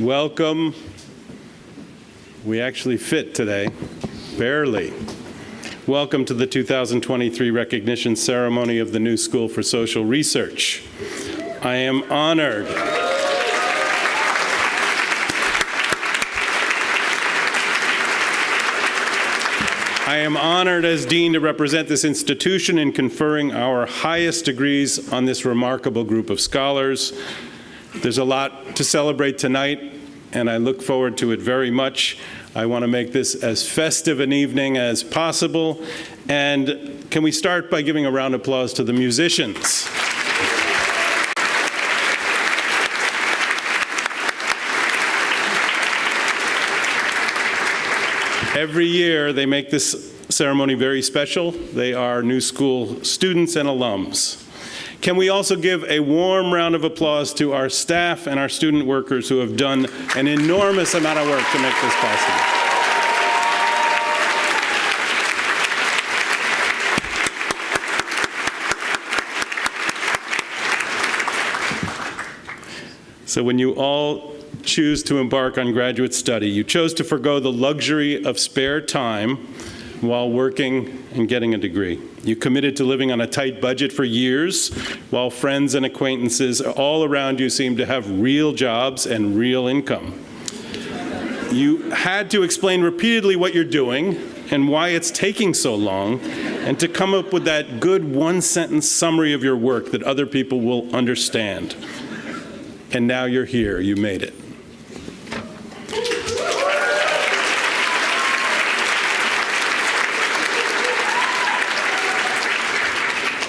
Welcome. We actually fit today, barely. Welcome to the 2023 recognition ceremony of the New School for Social Research. I am honored. I am honored as Dean to represent this institution in conferring our highest degrees on this remarkable group of scholars. There's a lot to celebrate tonight, and I look forward to it very much. I want to make this as festive an evening as possible. And can we start by giving a round of applause to the musicians? Every year, they make this ceremony very special. They are New School students and alums. Can we also give a warm round of applause to our staff and our student workers who have done an enormous amount of work to make this possible? So when you all choose to embark on graduate study, you chose to forgo the luxury of spare time while working and getting a degree. You committed to living on a tight budget for years, while friends and acquaintances all around you seemed to have real jobs and real income. You had to explain repeatedly what you're doing and why it's taking so long, and to come up with that good one-sentence summary of your work that other people will understand. And now you're here, you made it.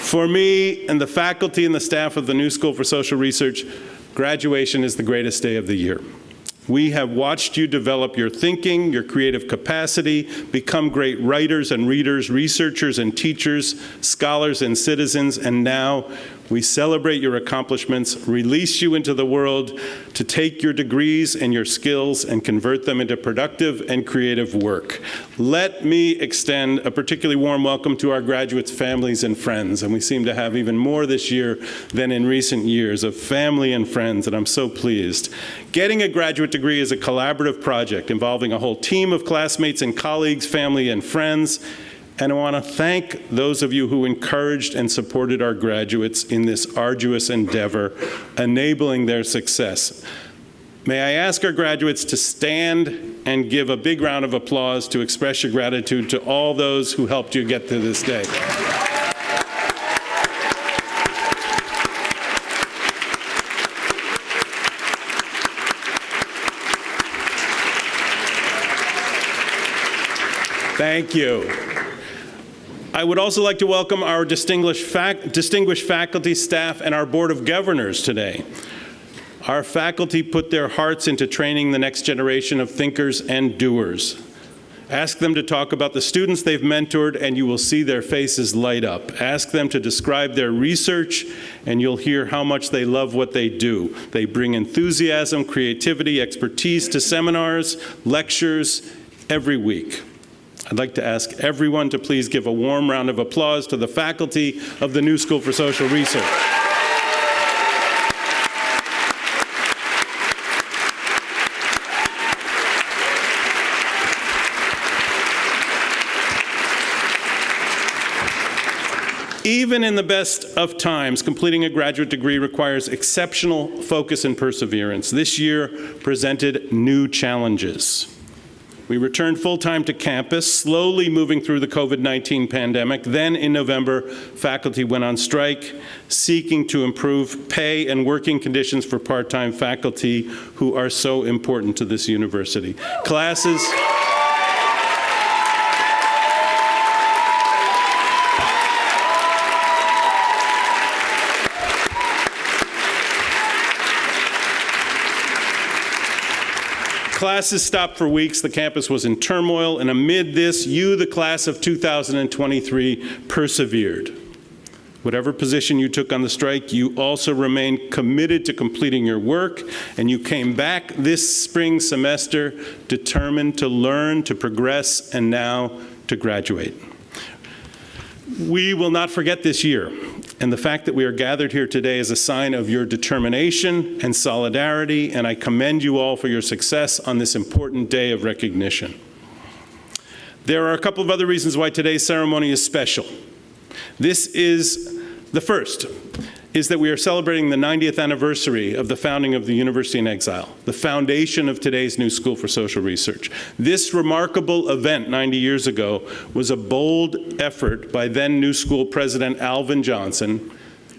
For me and the faculty and the staff of the New School for Social Research, graduation is the greatest day of the year. We have watched you develop your thinking, your creative capacity, become great writers and readers, researchers and teachers, scholars and citizens, and now we celebrate your accomplishments, release you into the world to take your degrees and your skills and convert them into productive and creative work. Let me extend a particularly warm welcome to our graduates' families and friends, and we seem to have even more this year than in recent years of family and friends, and I'm so pleased. Getting a graduate degree is a collaborative project involving a whole team of classmates and colleagues, family and friends. And I want to thank those of you who encouraged and supported our graduates in this arduous endeavor, enabling their success. May I ask our graduates to stand and give a big round of applause to express your gratitude to all those who helped you get to this day. Thank you. I would also like to welcome our distinguished faculty, staff, and our Board of Governors today. Our faculty put their hearts into training the next generation of thinkers and doers. Ask them to talk about the students they've mentored, and you will see their faces light up. Ask them to describe their research, and you'll hear how much they love what they do. They bring enthusiasm, creativity, expertise to seminars, lectures, every week. I'd like to ask everyone to please give a warm round of applause to the faculty of the New School for Social Research. Even in the best of times, completing a graduate degree requires exceptional focus and perseverance. This year presented new challenges. We returned full-time to campus, slowly moving through the COVID-19 pandemic. Then in November, faculty went on strike, seeking to improve pay and working conditions for part-time faculty who are so important to this university. Classes stopped for weeks, the campus was in turmoil, and amid this, you, the class of 2023, persevered. Whatever position you took on the strike, you also remained committed to completing your work, and you came back this spring semester determined to learn, to progress, and now to graduate. We will not forget this year. And the fact that we are gathered here today is a sign of your determination and solidarity, and I commend you all for your success on this important day of recognition. There are a couple of other reasons why today's ceremony is special. This is the first, is that we are celebrating the 90th anniversary of the founding of the University in Exile, the foundation of today's New School for Social Research. This remarkable event 90 years ago was a bold effort by then New School President Alvin Johnson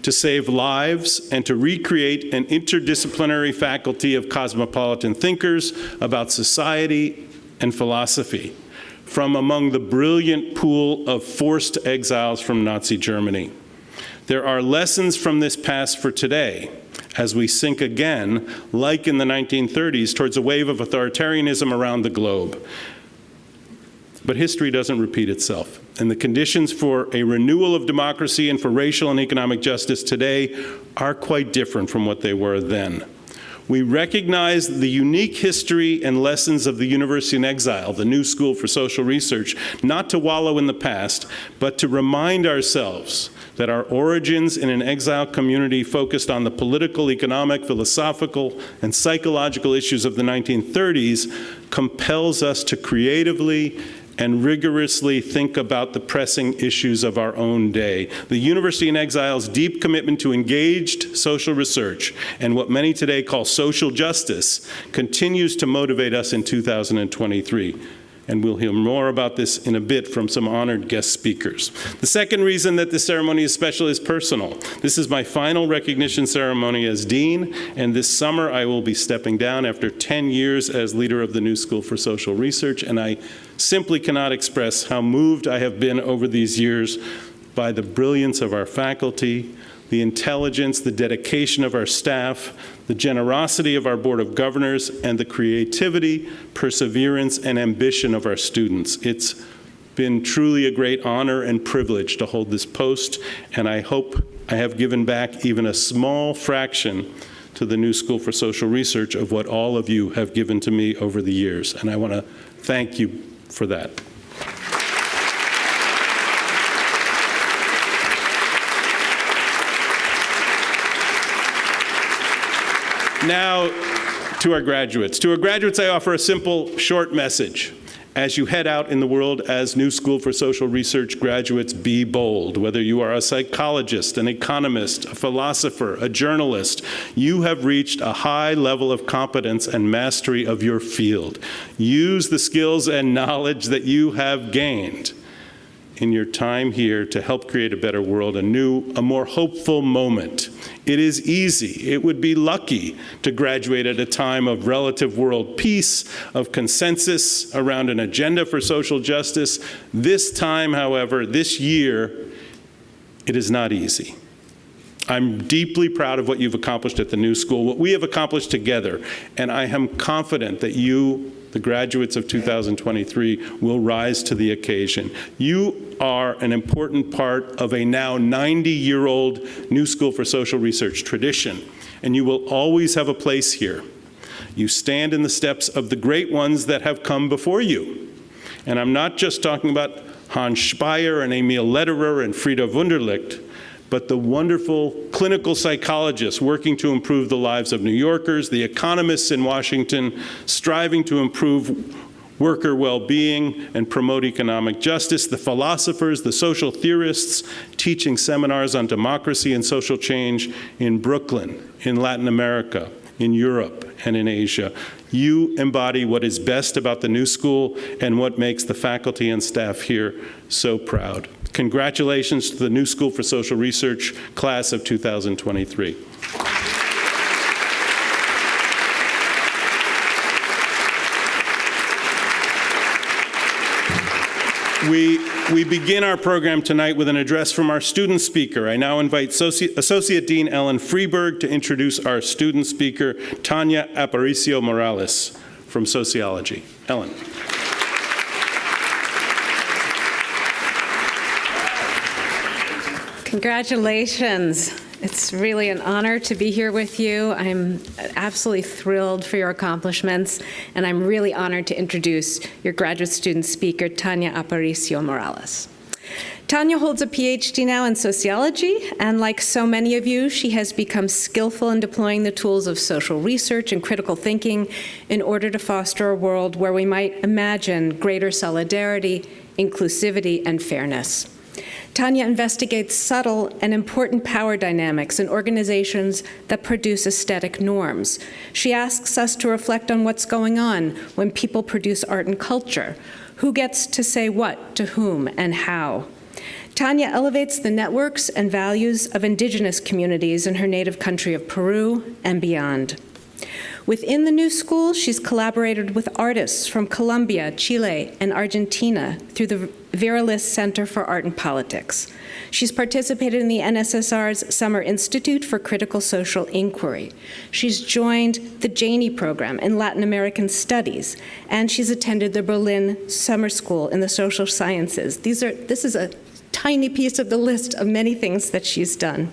to save lives and to recreate an interdisciplinary faculty of cosmopolitan thinkers about society and philosophy from among the brilliant pool of forced exiles from Nazi Germany. There are lessons from this past for today as we sink again, like in the 1930s, towards a wave of authoritarianism around the globe. But history doesn't repeat itself, and the conditions for a renewal of democracy and for racial and economic justice today are quite different from what they were then. We recognize the unique history and lessons of the University in Exile, the New School for Social Research, not to wallow in the past, but to remind ourselves that our origins in an exile community focused on the political, economic, philosophical, and psychological issues of the 1930s compels us to creatively and rigorously think about the pressing issues of our own day. The University in Exile's deep commitment to engaged social research and what many today call social justice continues to motivate us in 2023. And we'll hear more about this in a bit from some honored guest speakers. The second reason that this ceremony is special is personal. This is my final recognition ceremony as dean, and this summer I will be stepping down after 10 years as leader of the New School for Social Research, and I simply cannot express how moved I have been over these years by the brilliance of our faculty, the intelligence, the dedication of our staff, the generosity of our Board of Governors, and the creativity, perseverance, and ambition of our students. It's been truly a great honor and privilege to hold this post, and I hope I have given back even a small fraction to the New School for Social Research of what all of you have given to me over the years, and I want to thank you for that. Now, to our graduates. To our graduates, I offer a simple, short message. As you head out in the world as New School for Social Research graduates, be bold. Whether you are a psychologist, an economist, a philosopher, a journalist, you have reached a high level of competence and mastery of your field. Use the skills and knowledge that you have gained in your time here to help create a better world, a more hopeful moment. It is easy, it would be lucky to graduate at a time of relative world peace, of consensus around an agenda for social justice. This time, however, this year, it is not easy. I'm deeply proud of what you've accomplished at the New School, what we have accomplished together, and I am confident that you, the graduates of 2023, will rise to the occasion. You are an important part of a now 90-year-old New School for Social Research tradition, and you will always have a place here. You stand in the steps of the great ones that have come before you. And I'm not just talking about Hans Speyer and Emil Lederer and Frieda Wunderlich, but the wonderful clinical psychologists working to improve the lives of New Yorkers, the economists in Washington striving to improve worker well-being and promote economic justice, the philosophers, the social theorists teaching seminars on democracy and social change in Brooklyn, in Latin America, in Europe, and in Asia. You embody what is best about the New School and what makes the faculty and staff here so proud. Congratulations to the New School for Social Research class of 2023. We begin our program tonight with an address from our student speaker. I now invite Associate Dean Ellen Freeberg to introduce our student speaker, Tanya Aparicio Morales from Sociology. Ellen. Congratulations. It's really an honor to be here with you. I'm absolutely thrilled for your accomplishments, and I'm really honored to introduce your graduate student speaker, Tanya Aparicio Morales. Tanya holds a PhD now in sociology, and like so many of you, she has become skillful in deploying the tools of social research and critical thinking in order to foster a world where we might imagine greater solidarity, inclusivity, and fairness. Tanya investigates subtle and important power dynamics in organizations that produce aesthetic norms. She asks us to reflect on what's going on when people produce art and culture. Who gets to say what, to whom, and how? Tanya elevates the networks and values of indigenous communities in her native country of Peru and beyond. Within the New School, she's collaborated with artists from Colombia, Chile, and Argentina through the Viralis Center for Art and Politics. She's participated in the NSSR's Summer Institute for Critical Social Inquiry. She's joined the Janey Program in Latin American Studies, and she's attended the Berlin Summer School in the Social Sciences. This is a tiny piece of the list of many things that she's done.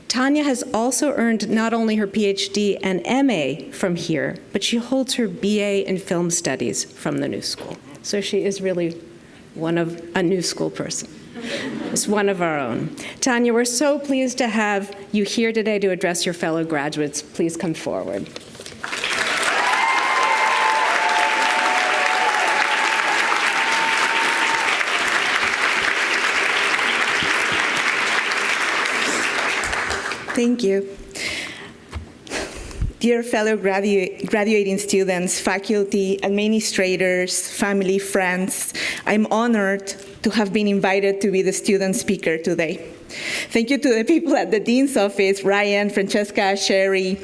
Tanya has also earned not only her PhD and MA from here, but she holds her BA in Film Studies from the New School. So she is really a New School person. It's one of our own. Tanya, we're so pleased to have you here today to address your fellow graduates. Please come forward. Thank you. Dear fellow graduating students, faculty, administrators, family, friends, I'm honored to have been invited to be the student speaker today. Thank you to the people at the Dean's office, Ryan, Francesca, Sherry,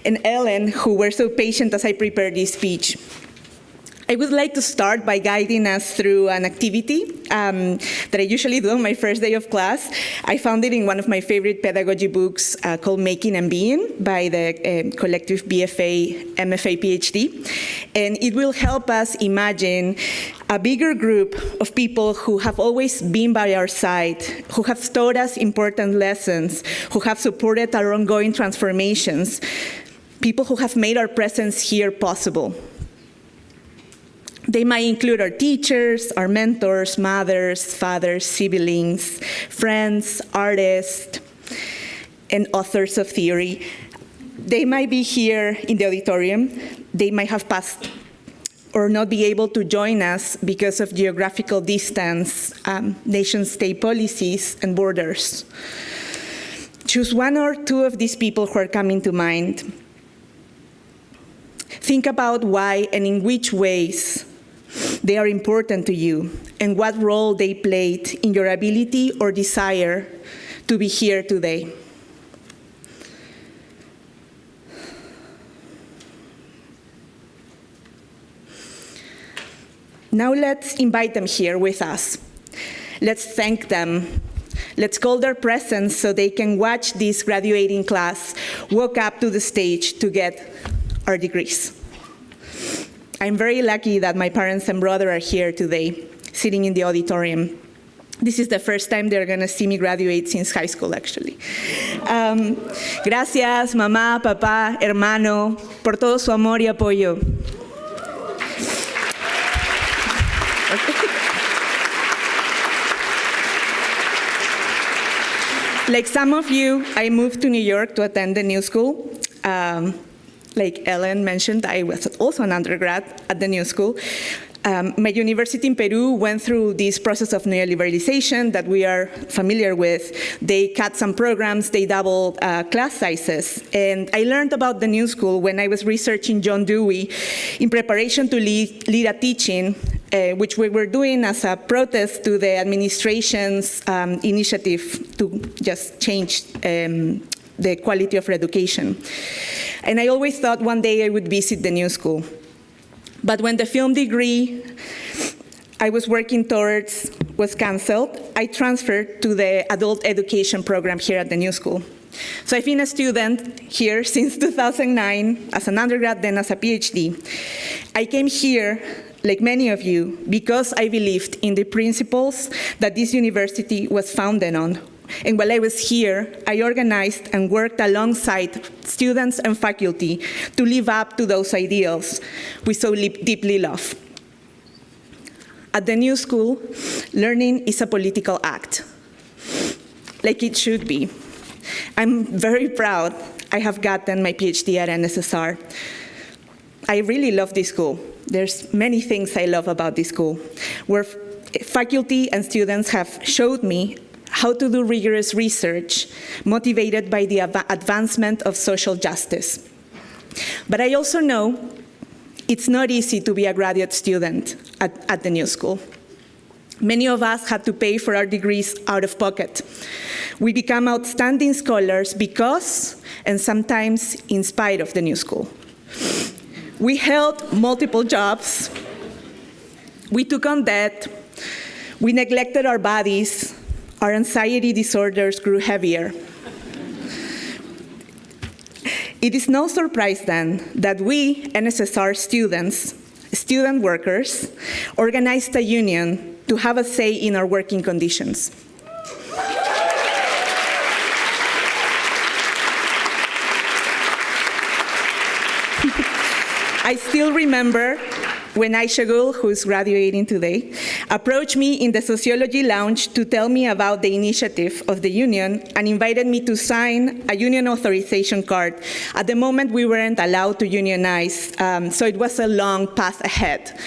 and Ellen, who were so patient as I prepared this speech. I would like to start by guiding us through an activity that I usually do on my first day of class. I found it in one of my favorite pedagogy books called Making and Being by the collective BFA, MFA, PhD. And it will help us imagine a bigger group of people who have always been by our side, who have taught us important lessons, who have supported our ongoing transformations, people who have made our presence here possible. They might include our teachers, our mentors, mothers, fathers, siblings, friends, artists, and authors of theory. They might be here in the auditorium. They might have passed or not be able to join us because of geographical distance, nation-state policies, and borders. Choose one or two of these people who are coming to mind. Think about why and in which ways they are important to you, and what role they played in your ability or desire to be here today. Now let's invite them here with us. Let's thank them. Let's call their presence so they can watch this graduating class walk up to the stage to get our degrees. I'm very lucky that my parents and brother are here today, sitting in the auditorium. This is the first time they're going to see me graduate since high school, actually. Gracias, mamá, papá, hermano, por todo su amor y apoyo. Like some of you, I moved to New York to attend the New School. Like Ellen mentioned, I was also an undergrad at the New School. My university in Peru went through this process of neoliberalization that we are familiar with. They cut some programs, they doubled class sizes. And I learned about the New School when I was researching John Dewey in preparation to lead a teaching, which we were doing as a protest to the administration's initiative to just change the quality of education. And I always thought one day I would visit the New School. But when the film degree I was working towards was canceled, I transferred to the adult education program here at the New School. So I've been a student here since 2009, as an undergrad, then as a PhD. I came here, like many of you, because I believed in the principles that this university was founded on. And while I was here, I organized and worked alongside students and faculty to live up to those ideals we so deeply love. At the New School, Learning is a political act, like it should be. I'm very proud I have gotten my PhD at NSSR. I really love this school. There's many things I love about this school, where faculty and students have showed me how to do rigorous research motivated by the advancement of social justice. But I also know it's not easy to be a graduate student at the new school. Many of us had to pay for our degrees out of pocket. We become outstanding scholars because, and sometimes in spite of, the new school. We held multiple jobs. We took on debt. We neglected our bodies. Our anxiety disorders grew heavier. It is no surprise then that we, NSSR students, student workers, organized a union to have a say in our working conditions. I still remember when Aisha Gul, who's graduating today, approached me in the sociology lounge to tell me about the initiative of the union and invited me to sign a union authorization card. At the moment, we weren't allowed to unionize, so it was a long path ahead.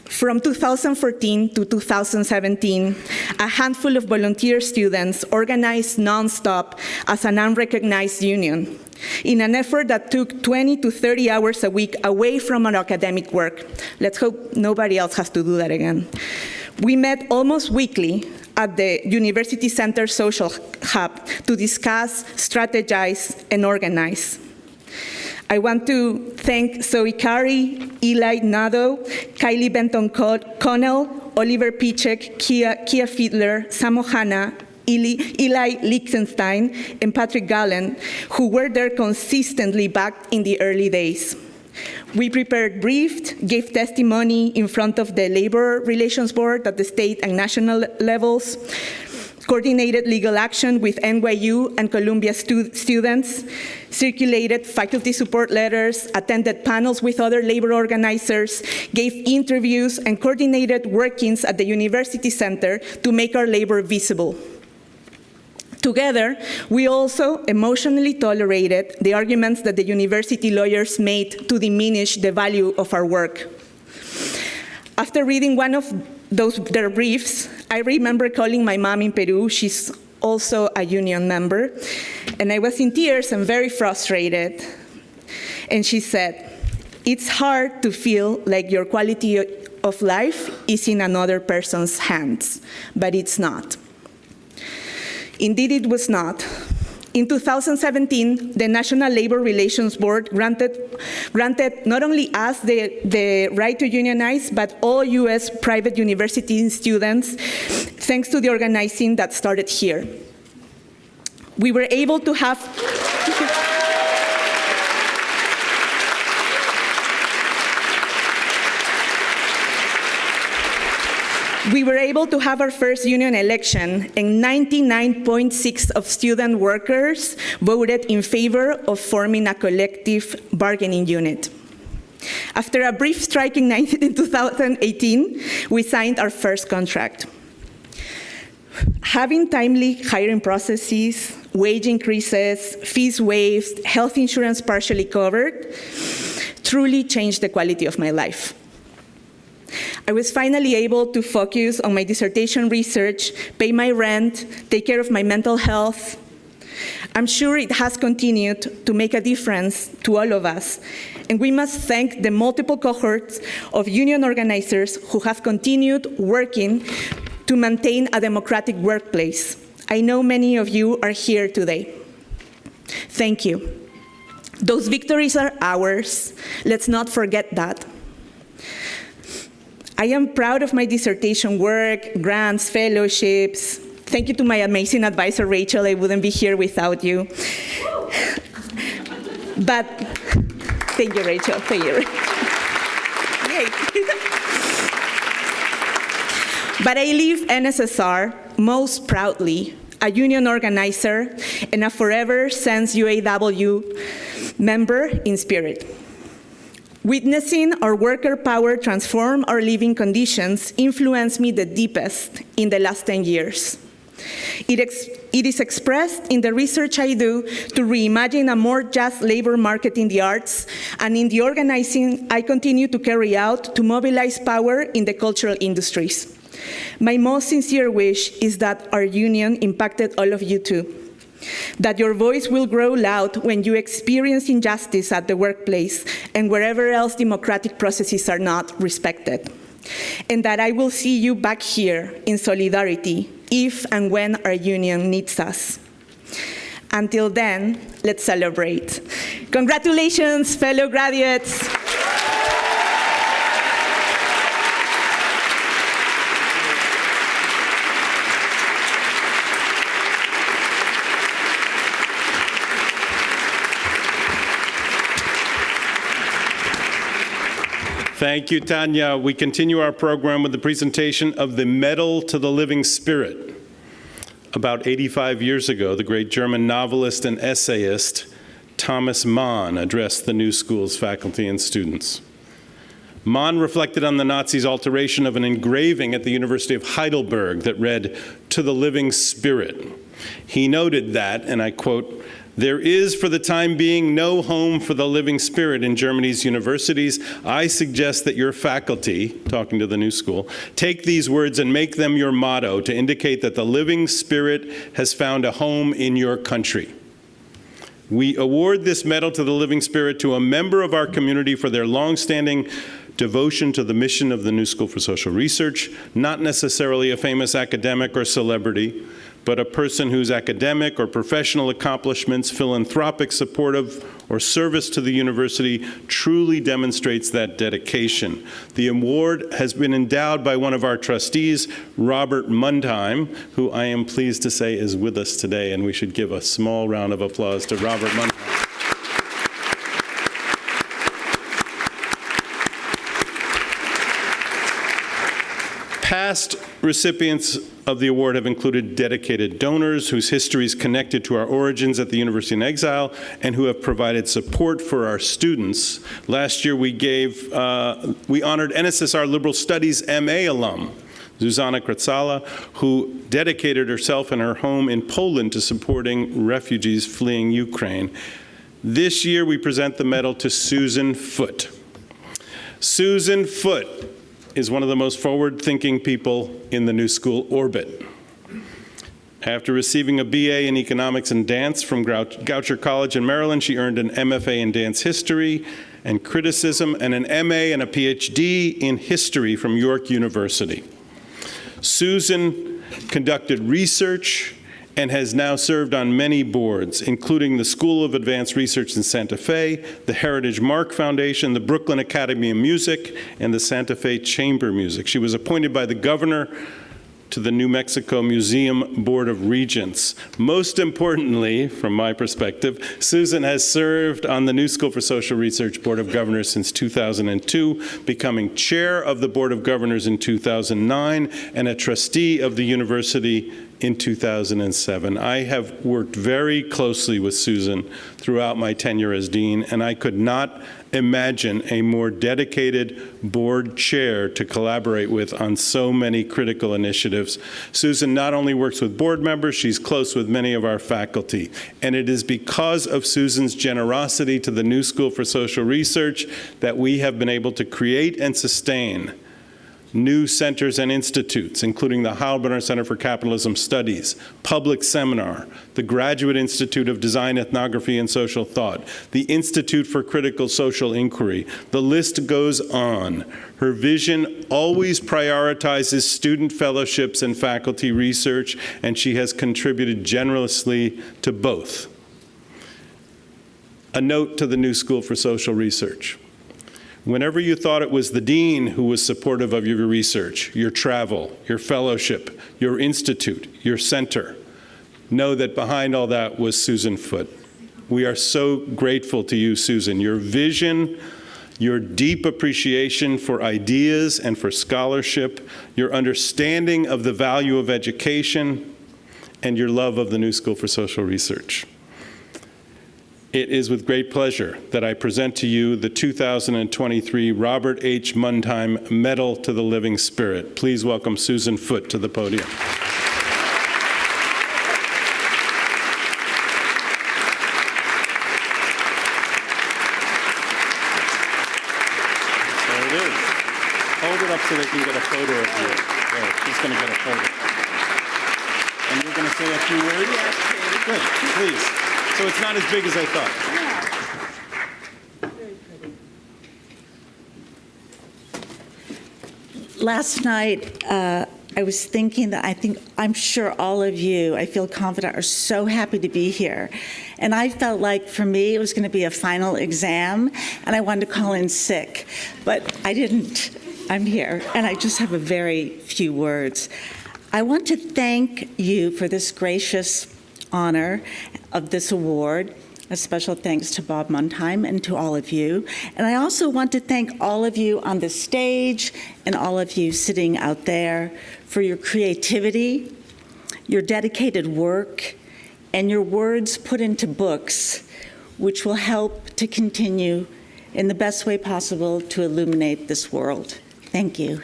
From 2014 to 2017, a handful of volunteer students organized nonstop as an unrecognized union in an effort that took 20 to 30 hours a week away from our academic work. Let's hope nobody else has to do that again. We met almost weekly at the University Center Social Hub to discuss, strategize, and organize. I want to thank Zoe Curry, Eli Nado, Kylie Benton-Connell, Oliver Pichek, Kia Fiedler, Samo Hanna, Eli Lichtenstein, and Patrick Gallen, who were there consistently back in the early days. We prepared briefs, gave testimony in front of the Labor Relations Board at the state and national levels, coordinated legal action with NYU and Columbia students, circulated faculty support letters, attended panels with other labor organizers, gave interviews, and coordinated workings at the University Center to make our labor visible. Together, we also emotionally tolerated the arguments that the university lawyers made to diminish the value of our work. After reading one of their briefs, I remember calling my mom in Peru. She's also a union member. And I was in tears and very frustrated. And she said, "It's hard to feel like your quality of life is in another person's hands, but it's not." Indeed, it was not. In 2017, the National Labor Relations Board granted not only us the right to unionize, but all US private university students, thanks to the organizing that started here. We were able to have our first union election, and 99.6% of student workers voted in favor of forming a collective bargaining unit. After a brief strike in 2018, we signed our first contract. Having timely hiring processes, wage increases, fees waived, health insurance partially covered, truly changed the quality of my life. I was finally able to focus on my dissertation research, pay my rent, take care of my mental health. I'm sure it has continued to make a difference to all of us, and we must thank the multiple cohorts of union organizers who have continued working to maintain a democratic workplace. I know many of you are here today. Thank you. Those victories are ours. Let's not forget that. I am proud of my dissertation work, grants, fellowships. Thank you to my amazing advisor, Rachel. I wouldn't be here without you. But thank you, Rachel. Thank you. Yay. But I leave NSSR most proudly, a union organizer and a forever since UAW member in spirit. Witnessing our worker power transform our living conditions influenced me the deepest in the last 10 years. It is expressed in the research I do to reimagine a more just labor market in the arts and in the organizing I continue to carry out to mobilize power in the cultural industries. My most sincere wish is that our union impacted all of you too, that your voice will grow loud when you experience injustice at the workplace and wherever else democratic processes are not respected, and that I will see you back here in solidarity if and when our union needs us. Until then, let's celebrate. Congratulations, fellow graduates. Thank you, Tanya. We continue our program with the presentation of the Medal to the Living Spirit. About 85 years ago, the great German novelist and essayist Thomas Mann addressed the New School's faculty and students. Mann reflected on the Nazis' alteration of an engraving at the University of Heidelberg that read, "To the Living Spirit." He noted that, and I quote, "There is, for the time being, no home for the living spirit in Germany's universities. I suggest that your faculty," talking to the New School, "take these words and make them your motto to indicate that the living spirit has found a home in your country. We award this medal to the living spirit to a member of our community for their longstanding devotion to the mission of the New School for Social Research, not necessarily a famous academic or celebrity, but a person whose academic or professional accomplishments, philanthropic, supportive, or service to the university truly demonstrates that dedication. The award has been endowed by one of our trustees, Robert Mundheim, who I am pleased to say is with us today, and we should give a small round of applause to Robert Mundheim. Past recipients of the award have included dedicated donors whose history is connected to our origins at the University in Exile and who have provided support for our students. Last year we honored NSSR Liberal Studies MA alum, Zuzana Kratzala, who dedicated herself and her home in Poland to supporting refugees fleeing Ukraine. This year we present the medal to Susan Foote. Susan Foote is one of the most forward-thinking people in the New School orbit. After receiving a BA in Economics and Dance from Goucher College in Maryland, she earned an MFA in Dance History and Criticism and an MA and a PhD in History from York University. Susan conducted research and has now served on many boards, including the School of Advanced Research in Santa Fe, the Heritage Mark Foundation, the Brooklyn Academy of Music, and the Santa Fe Chamber Music. She was appointed by the governor to the New Mexico Museum Board of Regents. Most importantly, from my perspective, Susan has served on the New School for Social Research Board of Governors since 2002, becoming chair of the Board of Governors in 2009, and a trustee of the university in 2007. I have worked very closely with Susan throughout my tenure as dean, and I could not imagine a more dedicated board chair to collaborate with on so many critical initiatives. Susan not only works with board members, she's close with many of our faculty. And it is because of Susan's generosity to the New School for Social Research that we have been able to create and sustain new centers and institutes, including the Heilbronner Center for Capitalism Studies, Public Seminar, the Graduate Institute of Design, Ethnography, and Social Thought, the Institute for Critical Social Inquiry. The list goes on. Her vision always prioritizes student fellowships and faculty research, and she has contributed generously to both. A note to the New School for Social Research. Whenever you thought it was the dean who was supportive of your research, your travel, your fellowship, your institute, your center, know that behind all that was Susan Foote. We are so grateful to you, Susan. Your vision, your deep appreciation for ideas and for scholarship, your understanding of the value of education, and your love of the New School for Social Research. It is with great pleasure that I present to you the 2023 Robert H. Mundheim Medal to the Living Spirit. Please welcome Susan Foote to the podium. There it is. Hold it up so they can get a photo of you. There, she's going to get a photo. And you're going to say a few words? Good, please. So it's not as big as I thought. Last night, I was thinking that I'm sure all of you, I feel confident, are so happy to be here. And I felt like for me, it was going to be a final exam, and I wanted to call in sick. But I didn't. I'm here, and I just have a very few words. I want to thank you for this gracious honor of this award. A special thanks to Bob Mundheim and to all of you. And I also want to thank all of you on the stage and all of you sitting out there for your creativity, your dedicated work, and your words put into books, which will help to continue in the best way possible to illuminate this world. Thank you.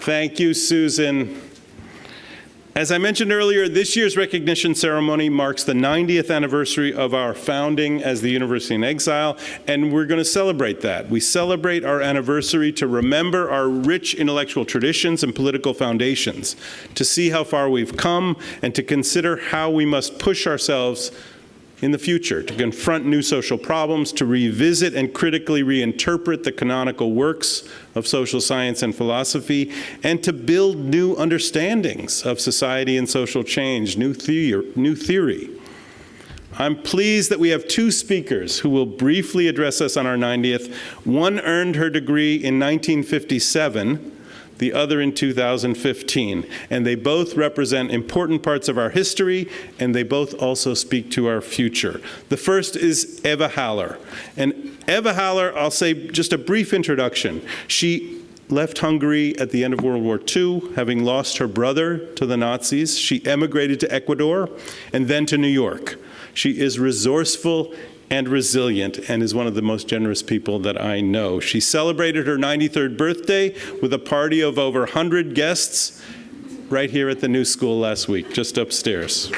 Thank you, Susan. As I mentioned earlier, this year's recognition ceremony marks the 90th anniversary of our founding as the University in Exile, and we're going to celebrate that. We celebrate our anniversary to remember our rich intellectual traditions and political foundations, to see how far we've come, and to consider how we must push ourselves in the future, to confront new social problems, to revisit and critically reinterpret the canonical works of social science and philosophy, and to build new understandings of society and social change, new theory. I'm pleased that we have two speakers who will briefly address us on our 90th. One earned her degree in 1957, the other in 2015, and they both represent important parts of our history, and they both also speak to our future. The first is Eva Haller. And Eva Haller, I'll say just a brief introduction. She left Hungary at the end of World War II, having lost her brother to the Nazis. She emigrated to Ecuador and then to New York. She is resourceful and resilient, and is one of the most generous people that I know. She celebrated her 93rd birthday with a party of over 100 guests right here at the New School last week, just upstairs.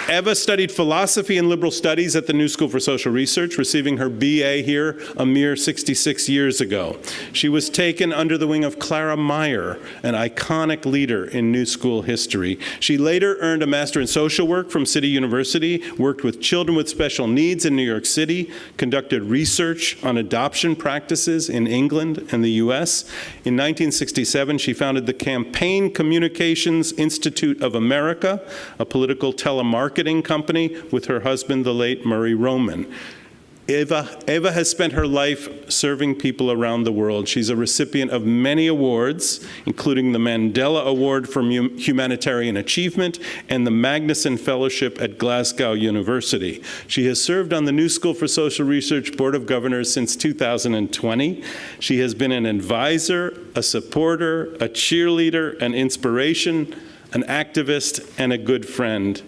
Eva studied philosophy and liberal studies at the New School for Social Research, receiving her BA here a mere 66 years ago. She was taken under the wing of Clara Meyer, an iconic leader in New School history. She later earned a Master in Social Work from City University, worked with children with special needs in New York City, conducted research on adoption practices in England and the US. In 1967, she founded the Campaign Communications Institute of America, a political telemarketing company with her husband, the late Murray Roman. Eva has spent her life serving people around the world. She's a recipient of many awards, including the Mandela Award for Humanitarian Achievement and the Magnuson Fellowship at Glasgow University. She has served on the New School for Social Research Board of Governors since 2020. She has been an advisor, a supporter, a cheerleader, an inspiration, an activist, and a good friend.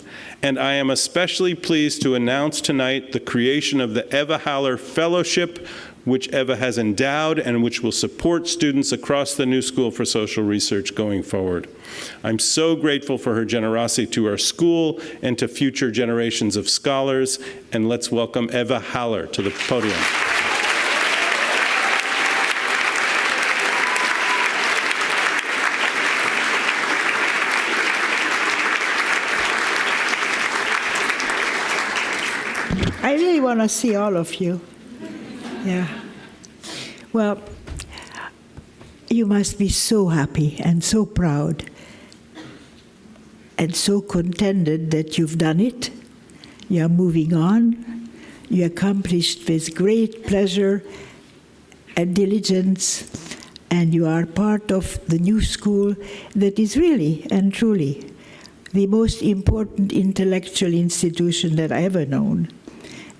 And I am especially pleased to announce tonight the creation of the Eva Haller Fellowship, which Eva has endowed and which will support students across the New School for Social Research going forward. I'm so grateful for her generosity to our school and to future generations of scholars, and let's welcome Eva Haller to the podium. I really want to see all of you. Yeah. Well, you must be so happy and so proud and so contented that you've done it. You are moving on. You accomplished with great pleasure and diligence and you are part of the new school that is really and truly the most important intellectual institution that I've ever known.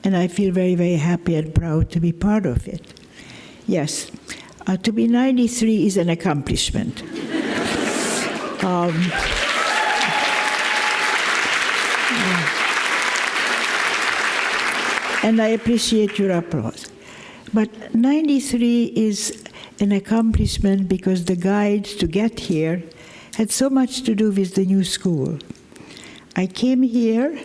And I feel very, very happy and proud to be part of it. Yes, to be 93 is an accomplishment. And I appreciate your applause. But 93 is an accomplishment because the guide to get here had so much to do with the new school. I came here,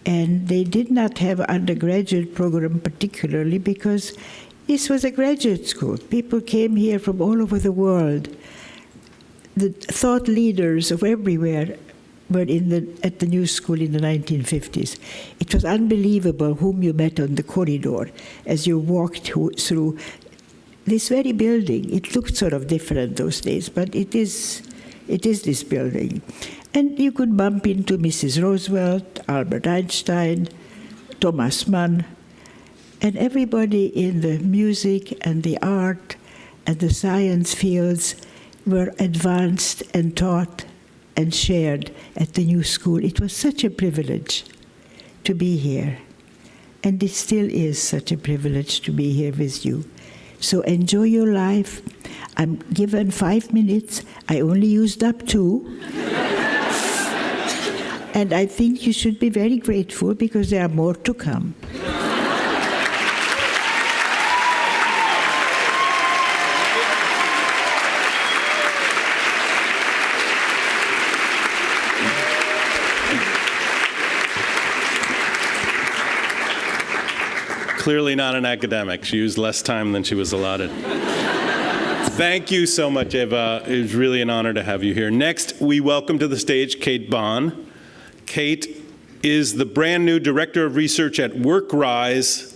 and they did not have an undergraduate program particularly because this was a graduate school. People came here from all over the world. The thought leaders of everywhere were at the new school in the 1950s. It was unbelievable whom you met on the corridor as you walked through this very building. It looked sort of different those days, but it is this building. And you could bump into Mrs. Roosevelt, Albert Einstein, Thomas Mann, and everybody in the music and the art and the science fields were advanced and taught and shared at the new school. It was such a privilege to be here. And it still is such a privilege to be here with you. So enjoy your life. I'm given 5 minutes. I only used up 2. And I think you should be very grateful because there are more to come. Clearly not an academic. She used less time than she was allotted. Thank you so much, Eva. It was really an honor to have you here. Next, we welcome to the stage Kate Bond. Kate is the brand new Director of Research at WorkRise,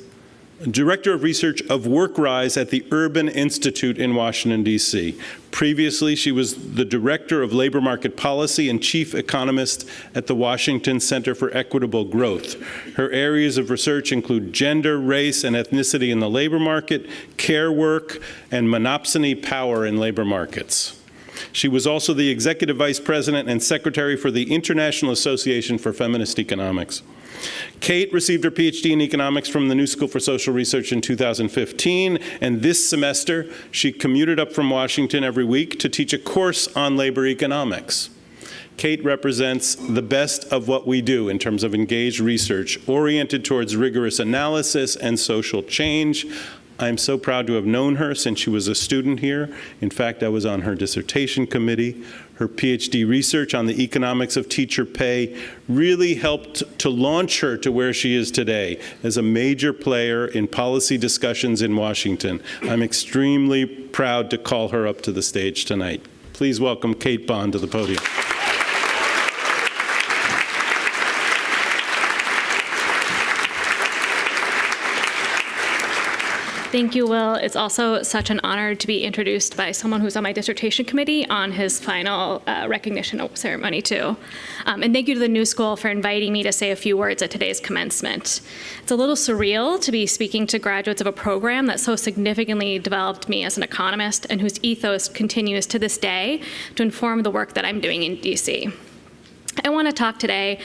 Director of Research of WorkRise at the Urban Institute in Washington, D.C. Previously, she was the Director of Labor Market Policy and Chief Economist at the Washington Center for Equitable Growth. Her areas of research include gender, race, and ethnicity in the labor market, care work, and monopsony power in labor markets. She was also the Executive Vice President and Secretary for the International Association for Feminist Economics. Kate received her PhD in economics from the New School for Social Research in 2015, and this semester she commuted up from Washington every week to teach a course on labor economics. Kate represents the best of what we do in terms of engaged research oriented towards rigorous analysis and social change. I'm so proud to have known her since she was a student here. In fact, I was on her dissertation committee. Her PhD research on the economics of teacher pay really helped to launch her to where she is today as a major player in policy discussions in Washington. I'm extremely proud to call her up to the stage tonight. Please welcome Kate Bond to the podium. Thank you, Will. It's also such an honor to be introduced by someone who's on my dissertation committee on his final recognition ceremony, too. And thank you to the New School for inviting me to say a few words at today's commencement. It's a little surreal to be speaking to graduates of a program that so significantly developed me as an economist and whose ethos continues to this day to inform the work that I'm doing in DC. I want to talk today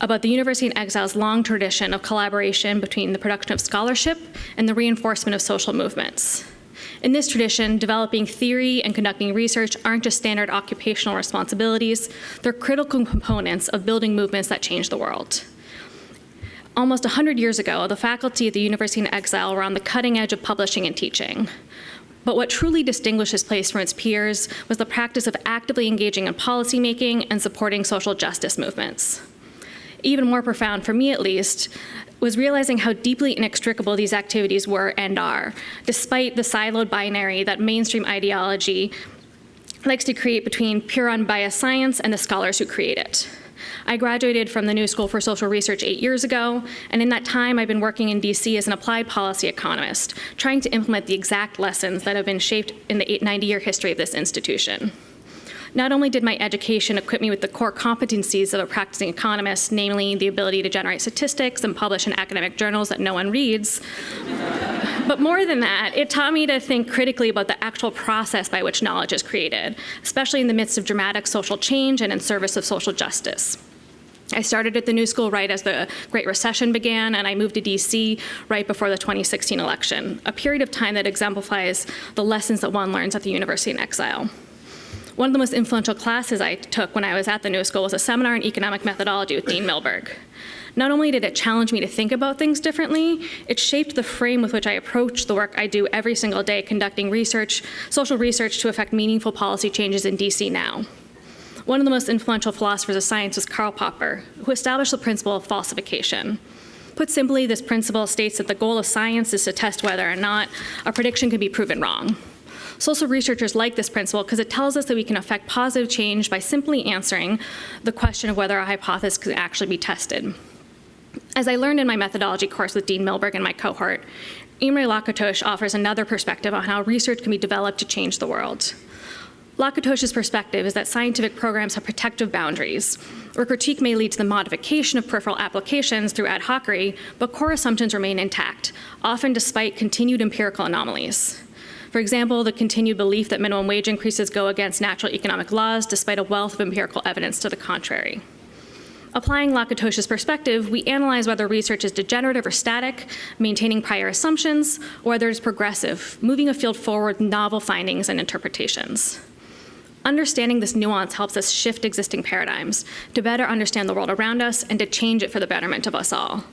about the University in Exile's long tradition of collaboration between the production of scholarship and the reinforcement of social movements. In this tradition, developing theory and conducting research aren't just standard occupational responsibilities, they're critical components of building movements that change the world. Almost 100 years ago, the faculty at the University in Exile were on the cutting edge of publishing and teaching. But what truly distinguished this place from its peers was the practice of actively engaging in policymaking and supporting social justice movements. Even more profound, for me at least, was realizing how deeply inextricable these activities were and are, despite the siloed binary that mainstream ideology likes to create between pure unbiased science and the scholars who create it. I graduated from the New School for Social Research 8 years ago, and in that time I've been working in DC as an applied policy economist, trying to implement the exact lessons that have been shaped in the 90-year history of this institution. Not only did my education equip me with the core competencies of a practicing economist, namely the ability to generate statistics and publish in academic journals that no one reads, But more than that, it taught me to think critically about the actual process by which knowledge is created, especially in the midst of dramatic social change and in service of social justice. I started at the New School right as the Great Recession began, and I moved to DC right before the 2016 election, a period of time that exemplifies the lessons that one learns at the university in exile. One of the most influential classes I took when I was at the New School was a seminar in economic methodology with Dean Milberg. Not only did it challenge me to think about things differently, it shaped the frame with which I approach the work I do every single day conducting research, social research to affect meaningful policy changes in DC now. One of the most influential philosophers of science was Karl Popper, who established the principle of falsification. Put simply, this principle states that the goal of science is to test whether or not a prediction can be proven wrong. Social researchers like this principle because it tells us that we can affect positive change by simply answering the question of whether a hypothesis could actually be tested. As I learned in my methodology course with Dean Milberg and my cohort, Imre Lakatos offers another perspective on how research can be developed to change the world. Lakatos's perspective is that scientific programs have protective boundaries, where critique may lead to the modification of peripheral applications through ad hocery, but core assumptions remain intact, often despite continued empirical anomalies. For example, the continued belief that minimum wage increases go against natural economic laws, despite a wealth of empirical evidence to the contrary. Applying Lakatos's perspective, we analyze whether research is degenerative or static, maintaining prior assumptions, or whether it's progressive, moving a field forward with novel findings and interpretations. Understanding this nuance helps us shift existing paradigms to better understand the world around us and to change it for the betterment of us all.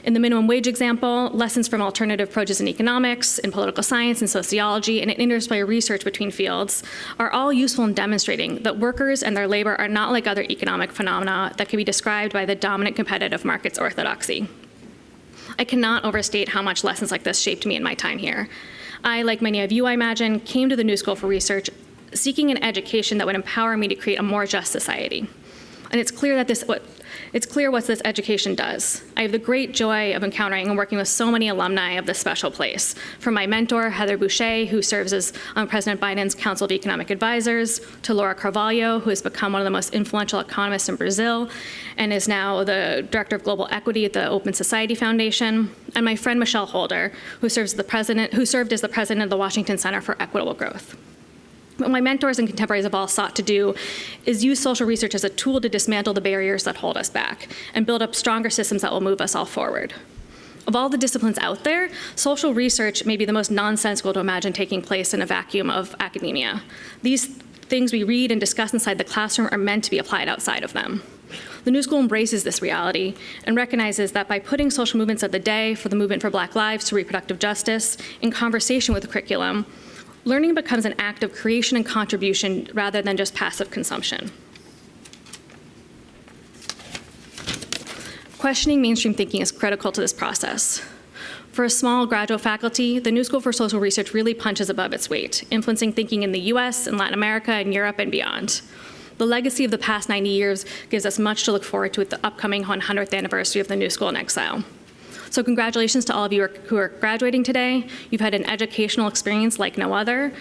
In the minimum wage example, lessons from alternative approaches in economics, in political science, and sociology, and in interplay research between fields are all useful in demonstrating that workers and their labor are not like other economic phenomena that can be described by the dominant competitive market's orthodoxy. I cannot overstate how much lessons like this shaped me in my time here. I, like many of you, I imagine, came to the New School for Research seeking an education that would empower me to create a more just society. And it's clear what this education does. I have the great joy of encountering and working with so many alumni of this special place. From my mentor, Heather Boucher, who serves as President Biden's Council of Economic Advisors, to Laura Carvalho, who has become one of the most influential economists in Brazil and is now the Director of Global Equity at the Open Society Foundation, and my friend Michelle Holder, who served as the President of the Washington Center for Equitable Growth. What my mentors and contemporaries have all sought to do is use social research as a tool to dismantle the barriers that hold us back and build up stronger systems that will move us all forward. Of all the disciplines out there, social research may be the most nonsensical to imagine taking place in a vacuum of academia. These things we read and discuss inside the classroom are meant to be applied outside of them. The New School embraces this reality and recognizes that by putting social movements of the day, for the movement for Black lives to reproductive justice, in conversation with the curriculum, learning becomes an act of creation and contribution rather than just passive consumption. Questioning mainstream thinking is critical to this process. For a small graduate faculty, the New School for Social Research really punches above its weight, influencing thinking in the US, in Latin America, and Europe, and beyond. The legacy of the past 90 years gives us much to look forward to at the upcoming 100th anniversary of the New School in exile. So congratulations to all of you who are graduating today. You've had an educational experience like no other.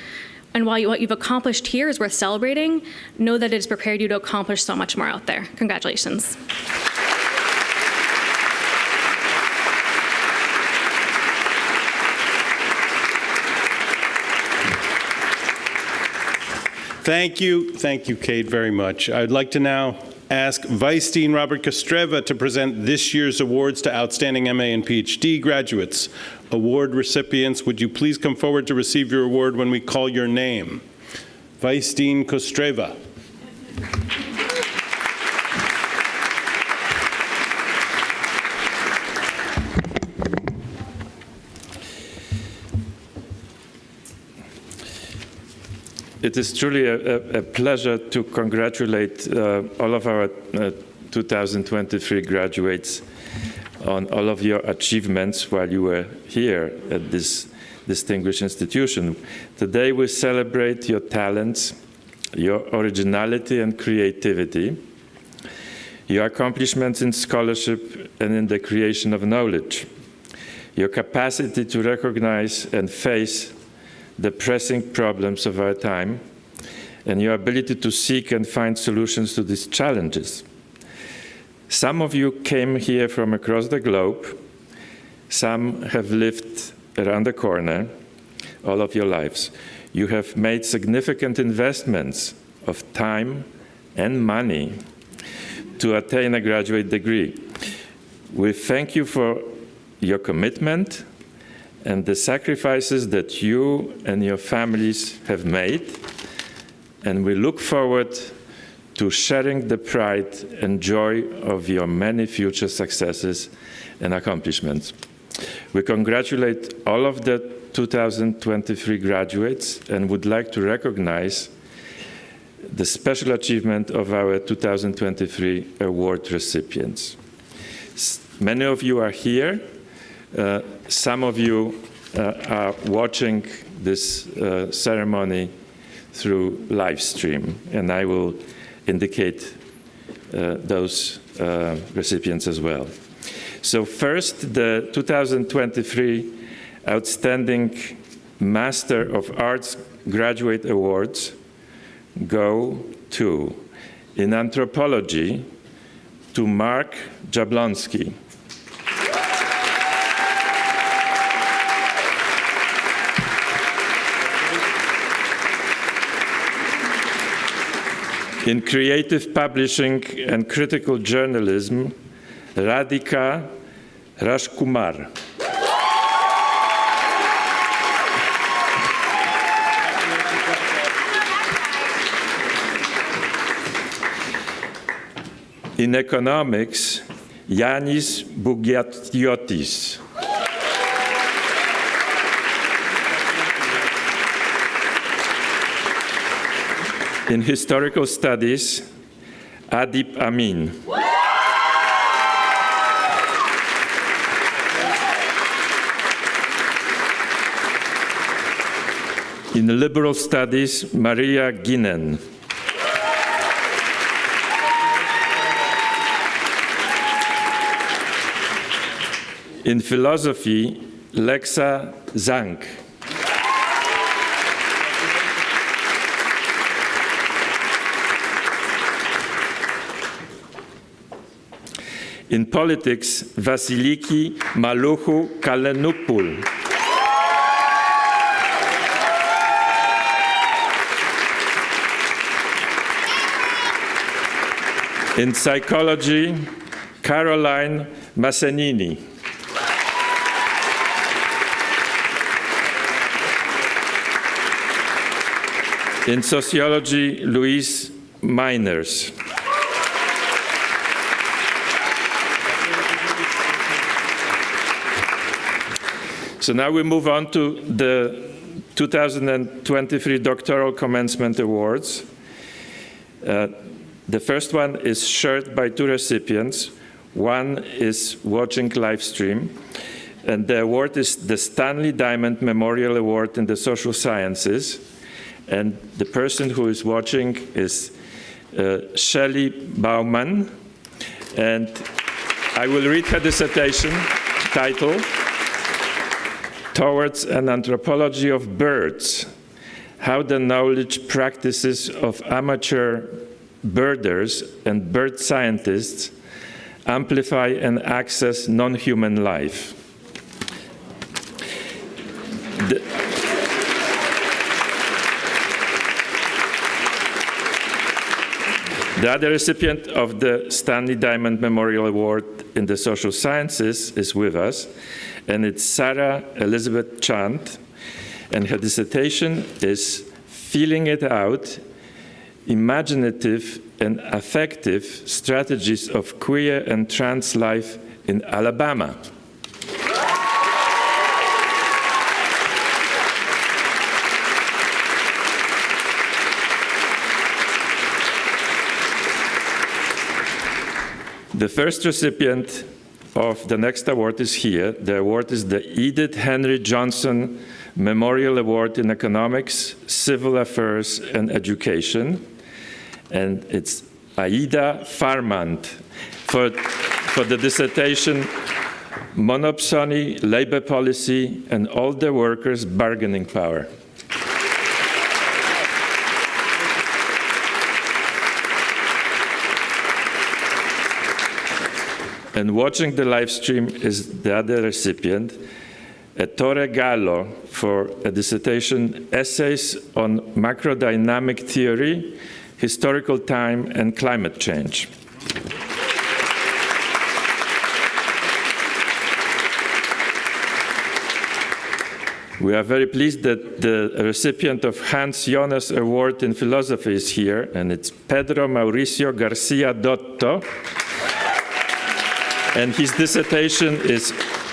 And while what you've accomplished here is worth celebrating, know that it has prepared you to accomplish so much more out there. Congratulations. Thank you, Kate, very much. I'd like to now ask Vice Dean Robert Kostreva to present this year's awards to outstanding MA and PhD graduates. Award recipients, would you please come forward to receive your award when we call your name? Vice Dean Kostreva. It is truly a pleasure to congratulate all of our 2023 graduates on all of your achievements while you were here at this distinguished institution. Today we celebrate your talents, your originality and creativity, your accomplishments in scholarship and in the creation of knowledge, your capacity to recognize and face the pressing problems of our time, and your ability to seek and find solutions to these challenges. Some of you came here from across the globe. Some have lived around the corner all of your lives. You have made significant investments of time and money to attain a graduate degree. We thank you for your commitment and the sacrifices that you and your families have made, and we look forward to sharing the pride and joy of your many future successes and accomplishments. We congratulate all of the 2023 graduates and would like to recognize the special achievement of our 2023 award recipients. Many of you are here. Some of you are watching this ceremony through live stream, and I will indicate those recipients as well. So first, the 2023 Outstanding Master of Arts Graduate Awards go to, in anthropology, to Mark Jablonski. In creative publishing and critical journalism, Radhika Rajkumar. In economics, Yanis Bougiotis. In historical studies, Adib Amin. In liberal studies, Maria Ginen. In philosophy, Lexa Zhang. In politics, Vasiliki Maluhu Kalenupul. In psychology, Caroline Massenini. In sociology, Louise Meiners. So now we move on to the 2023 Doctoral Commencement Awards. The first one is shared by two recipients. One is watching live stream, and the award is the Stanley Diamond Memorial Award in the Social Sciences. And the person who is watching is Shelley Bauman, and I will read her dissertation title, Towards an Anthropology of Birds, How the Knowledge Practices of Amateur Birders and Bird Scientists Amplify and Access Non-Human Life. The other recipient of the Stanley Diamond Memorial Award in the Social Sciences is with us, and it's Sarah Elizabeth Chant, and her dissertation is Feeling It Out, Imaginative and Affective Strategies of Queer and Trans Life in Alabama. The first recipient of the next award is here. The award is the Edith Henry Johnson Memorial Award in Economics, Civil Affairs, and Education. And it's Aida Farmand for the dissertation, Monopsony, Labor Policy, and Older Workers' Bargaining Power. And watching the live stream is the other recipient, Ettore Gallo for a dissertation, Essays on Macrodynamic Theory, Historical Time, and Climate Change. We are very pleased that the recipient of Hans Jonas Award in Philosophy is here, and it's Pedro Mauricio Garcia Dotto. And his dissertation is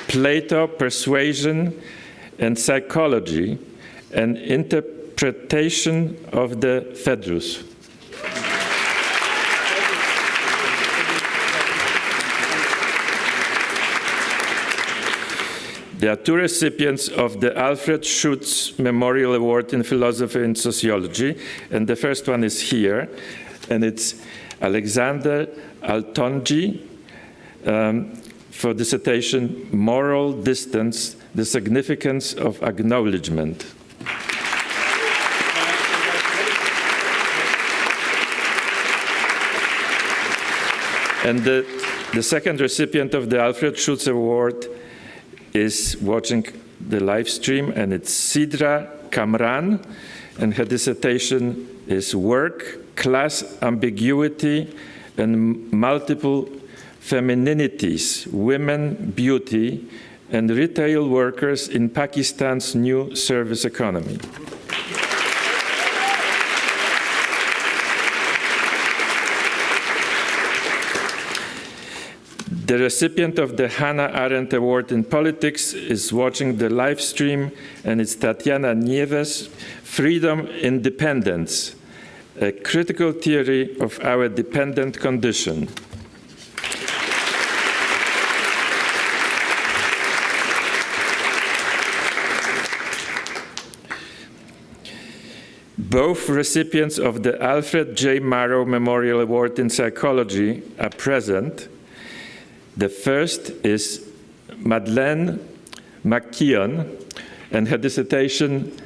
Plato, Persuasion, and Psychology, an interpretation of the Phaedrus. There are two recipients of the Alfred Schutz Memorial Award in Philosophy and Sociology, and the first one is here, and it's Alexander Altonji for dissertation, Moral Distance, the Significance of Acknowledgement. And the second recipient of the Alfred Schutz Award is watching the live stream, and it's Sidra Kamran, and her dissertation is Work, Class Ambiguity, and Multiple Femininities, Women, Beauty, and Retail Workers in Pakistan's New Service Economy. The recipient of the Hannah Arendt Award in Politics is watching the live stream, and it's Tatiana Nieves, Freedom, Independence, a critical theory of our dependent condition. Both recipients of the Alfred J. Marrow Memorial Award in Psychology are present. The first is Madeleine McKeon, and her dissertation,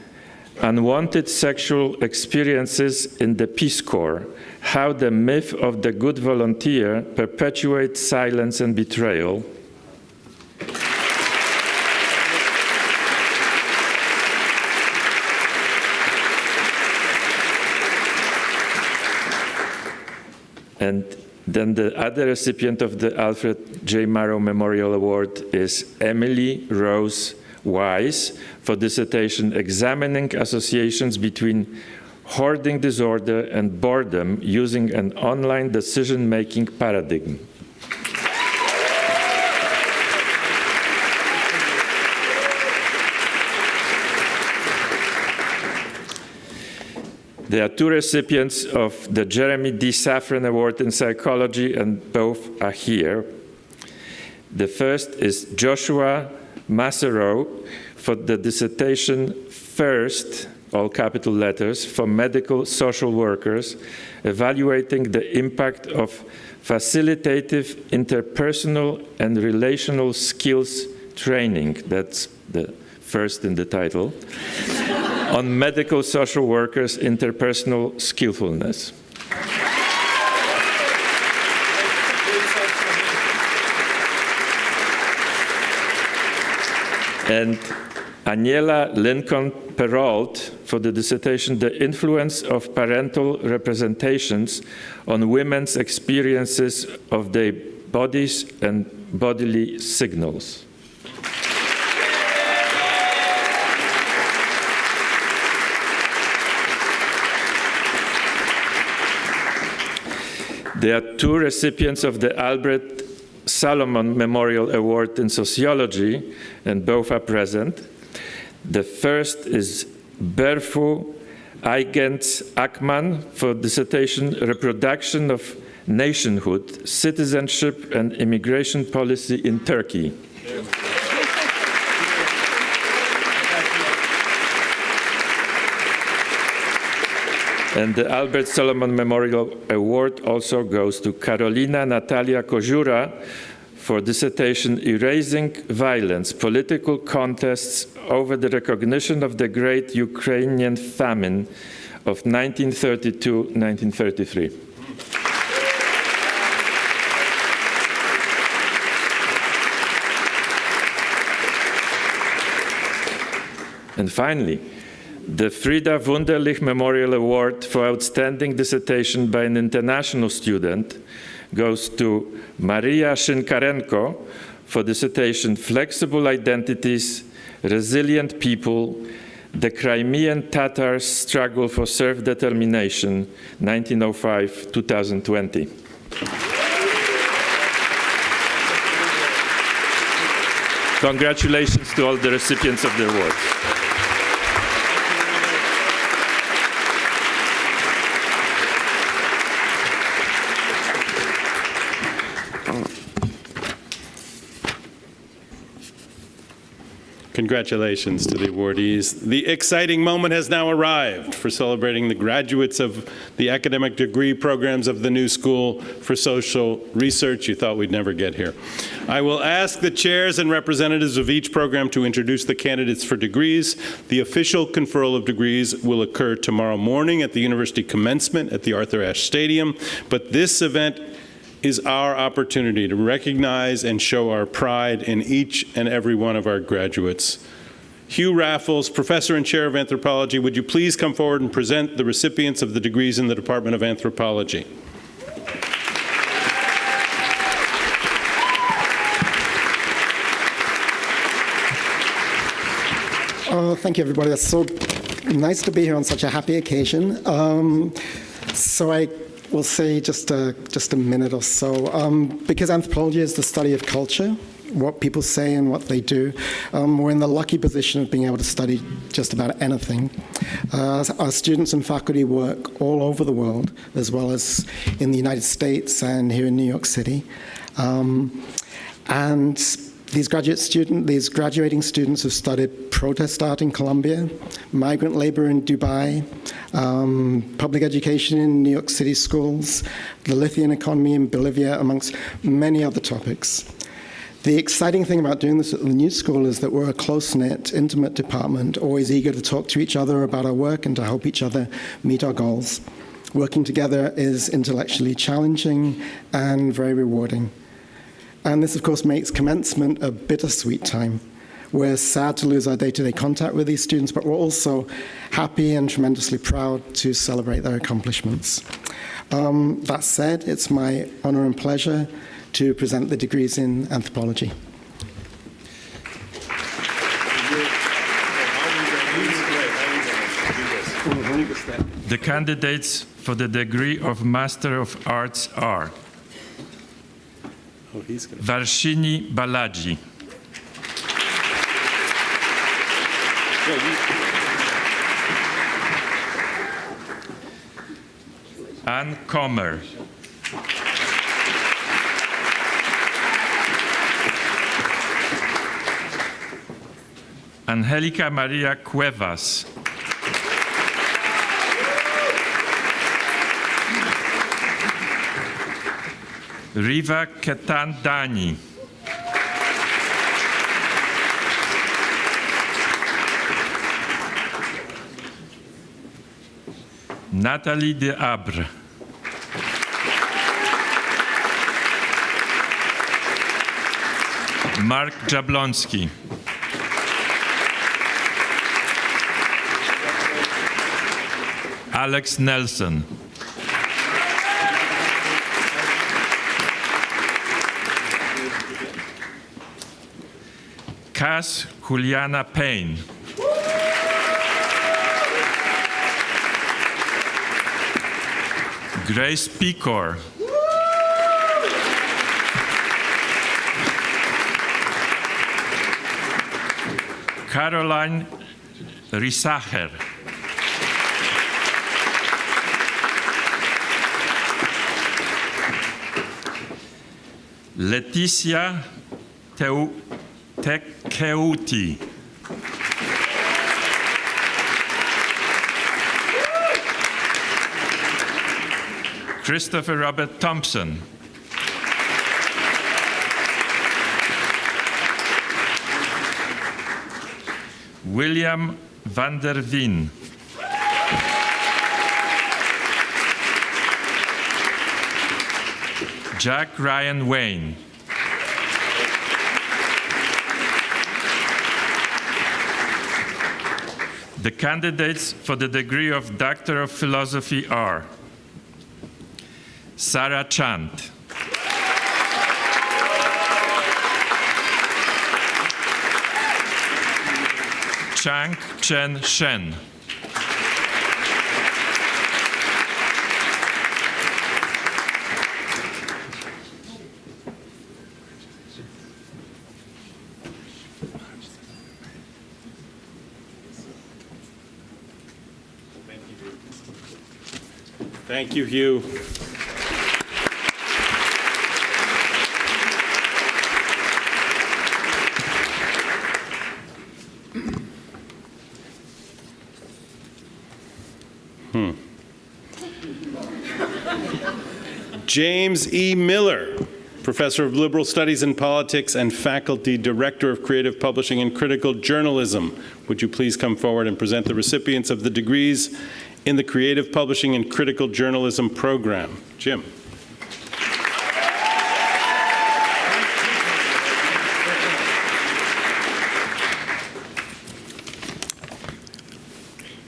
Unwanted Sexual Experiences in the Peace Corps, How the Myth of the Good Volunteer Perpetuates Silence and Betrayal. And then the other recipient of the Alfred J. Marrow Memorial Award is Emily Rose Wise for dissertation examining associations between hoarding disorder and boredom using an online decision-making paradigm. There are two recipients of the Jeremy D. Safran Award in Psychology, and both are here. The first is Joshua Massero for the dissertation First, all capital letters, for medical social workers, evaluating the impact of facilitative, interpersonal, and relational skills training. That's the first in the title. On medical social workers' interpersonal skillfulness. And Aniela Lincoln Perrault for the dissertation, The Influence of Parental Representations on Women's Experiences of Their Bodies and Bodily Signals. There are two recipients of the Albert Salomon Memorial Award in Sociology, and both are present. The first is Berfu Aygents Akman for dissertation Reproduction of Nationhood, Citizenship and Immigration Policy in Turkey. And the Albert Solomon Memorial Award also goes to Karolina Natalia Kozura for dissertation Erasing Violence, Political Contests over the Recognition of the Great Ukrainian Famine of 1932-1933. And finally, the Frieda Wunderlich Memorial Award for Outstanding Dissertation by an International Student goes to Maria Shinkarenko for dissertation Flexible Identities, Resilient People, the Crimean Tatars' Struggle for Self-Determination, 1905-2020. Congratulations to all the recipients of the award. Congratulations to the awardees. The exciting moment has now arrived for celebrating the graduates of the academic degree programs of the New School for Social Research. You thought we'd never get here. I will ask the chairs and representatives of each program to introduce the candidates for degrees. The official conferral of degrees will occur tomorrow morning at the University Commencement at the Arthur Ashe Stadium, but this event is our opportunity to recognize and show our pride in each and every one of our graduates. Hugh Raffles, Professor and Chair of Anthropology, would you please come forward and present the recipients of the degrees in the Department of Anthropology? Thank you, everybody. It's so nice to be here on such a happy occasion. So I will say just a minute or so. Because anthropology is the study of culture, what people say and what they do, we're in the lucky position of being able to study just about anything. Our students and faculty work all over the world, as well as in the United States and here in New York City. And these graduating students have studied protest art in Colombia, migrant labor in Dubai, public education in New York City schools, the lithium economy in Bolivia, amongst many other topics. The exciting thing about doing this at the New School is that we're a close-knit, intimate department, always eager to talk to each other about our work and to help each other meet our goals. Working together is intellectually challenging and very rewarding. And this, of course, makes commencement a bittersweet time. We're sad to lose our day-to-day contact with these students, but we're also happy and tremendously proud to celebrate their accomplishments. That said, it's my honor and pleasure to present the degrees in anthropology. The candidates for the degree of Master of Arts are Varshini Balaji, Ann Comer, Angelica Maria Cuevas, Riva Ketan Dani, Nathalie de Abre, Mark Jablonski, Alex Nelson, Cass Juliana Payne, Grace Picor, Caroline Risacher, Leticia Tekeuti, Christopher Robert Thompson, William van der Veen, Jack Ryan Wayne, The candidates for the degree of Doctor of Philosophy are Sarah Chand, Chang Chen Shen, Thank you, Hugh. James E. Miller, Professor of Liberal Studies and Politics and Faculty Director of Creative Publishing and Critical Journalism. Would you please come forward and present the recipients of the degrees in the Creative Publishing and Critical Journalism program? Jim.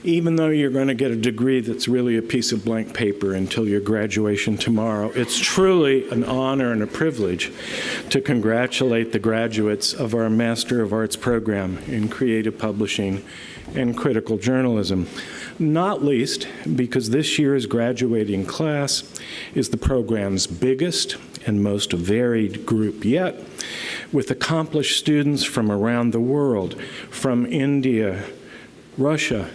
Even though you're going to get a degree that's really a piece of blank paper until your graduation tomorrow, it's truly an honor and a privilege to congratulate the graduates of our Master of Arts program in Creative Publishing and Critical Journalism. Not least because this year's graduating class is the program's biggest and most varied group yet, with accomplished students from around the world, from India, Russia,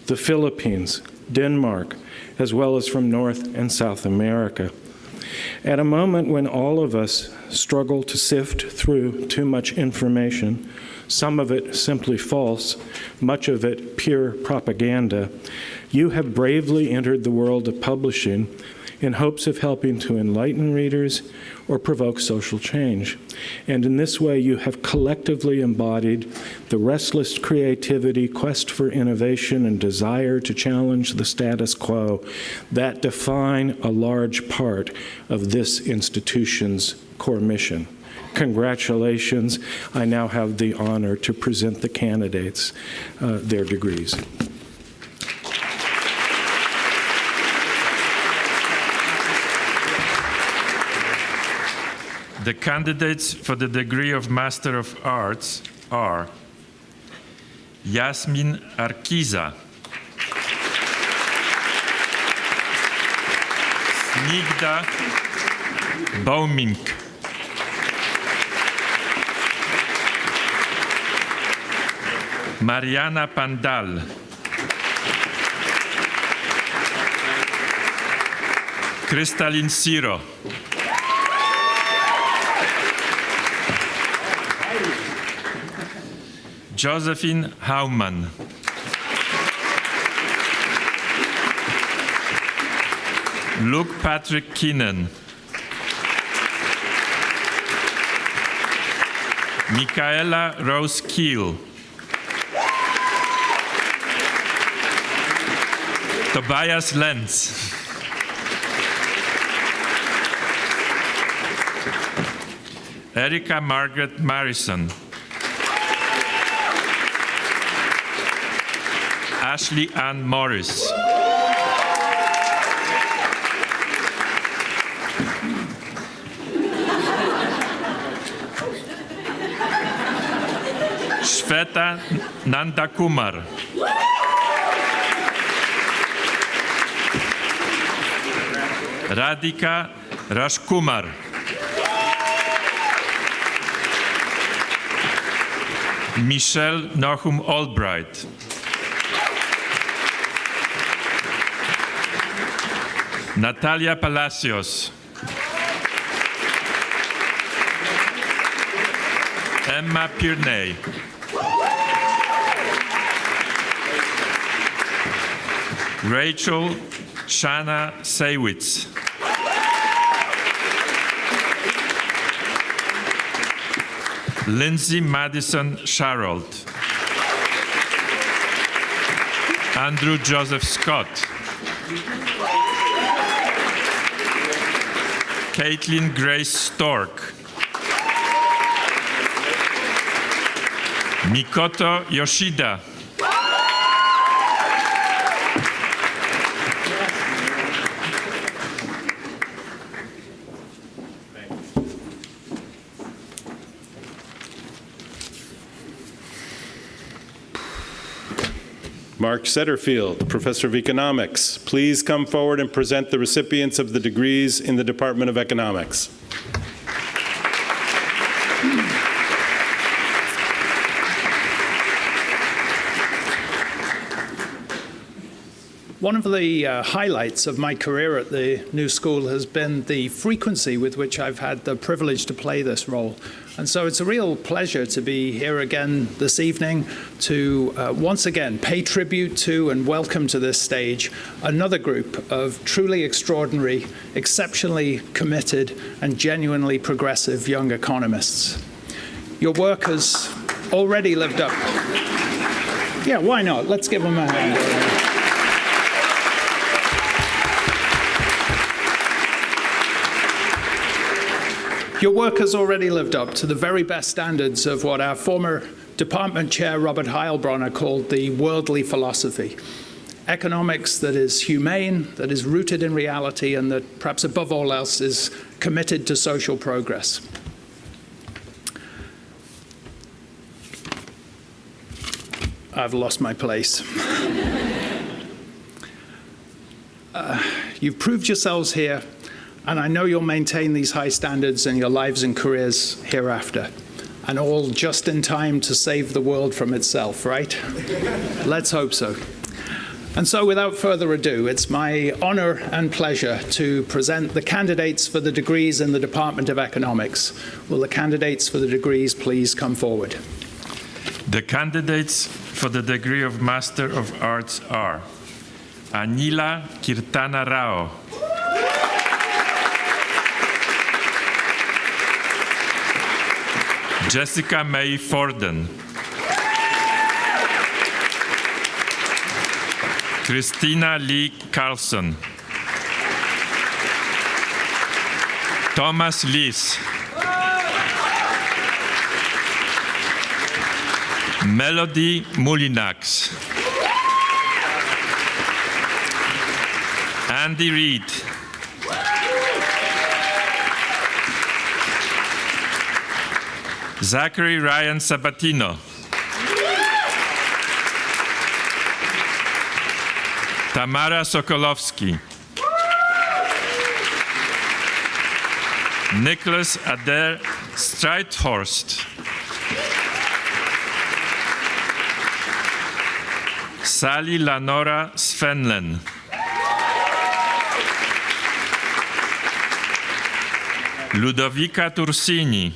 the Philippines, Denmark, as well as from North and South America. At a moment when all of us struggle to sift through too much information, some of it simply false, much of it pure propaganda, you have bravely entered the world of publishing in hopes of helping to enlighten readers or provoke social change. And in this way, you have collectively embodied the restless creativity, quest for innovation, and desire to challenge the status quo that define a large part of this institution's core mission. Congratulations. I now have the honor to present the candidates their degrees. The candidates for the degree of Master of Arts are Yasmin Arkiza, Snigda Baumink, Mariana Pandal, Kristalin Siro, Josephine Haumann, Luke Patrick Keenan, Michaela Rose Kiel, Tobias Lenz, Erika Margaret Marison, Ashley Ann Morris, Shweta Nandakumar, Radhika Rajkumar, Michelle Nahum Albright, Natalia Palacios, Emma Pierney, Rachel Shana Seiwitz, Lindsay Madison Sharold, Andrew Joseph Scott, Caitlin Grace Stork, Mikoto Yoshida, Mark Setterfield, Professor of Economics. Please come forward and present the recipients of the degrees in the Department of Economics. One of the highlights of my career at the New School has been the frequency with which I've had the privilege to play this role. And so it's a real pleasure to be here again this evening to once again pay tribute to and welcome to this stage another group of truly extraordinary, exceptionally committed, and genuinely progressive young economists. Your work has already lived up. Yeah, why not? Let's give them a hand. Your work has already lived up to the very best standards of what our former department chair, Robert Heilbronner, called the worldly philosophy. Economics that is humane, that is rooted in reality, and that perhaps above all else is committed to social progress. I've lost my place. You've proved yourselves here, and I know you'll maintain these high standards in your lives and careers hereafter, and all just in time to save the world from itself, right? Let's hope so. And so without further ado, it's my honor and pleasure to present the candidates for the degrees in the Department of Economics. Will the candidates for the degrees please come forward? The candidates for the degree of Master of Arts are Anila Kirtana Rao, Jessica May Forden, Christina Lee Carlson, Thomas Lees, Melody Mulinax, Andy Reid, Zachary Ryan Sabatino, Tamara Sokolowski, Nicholas Adair Streithorst, Sally Lanora Svenlen, Ludovica Tursini,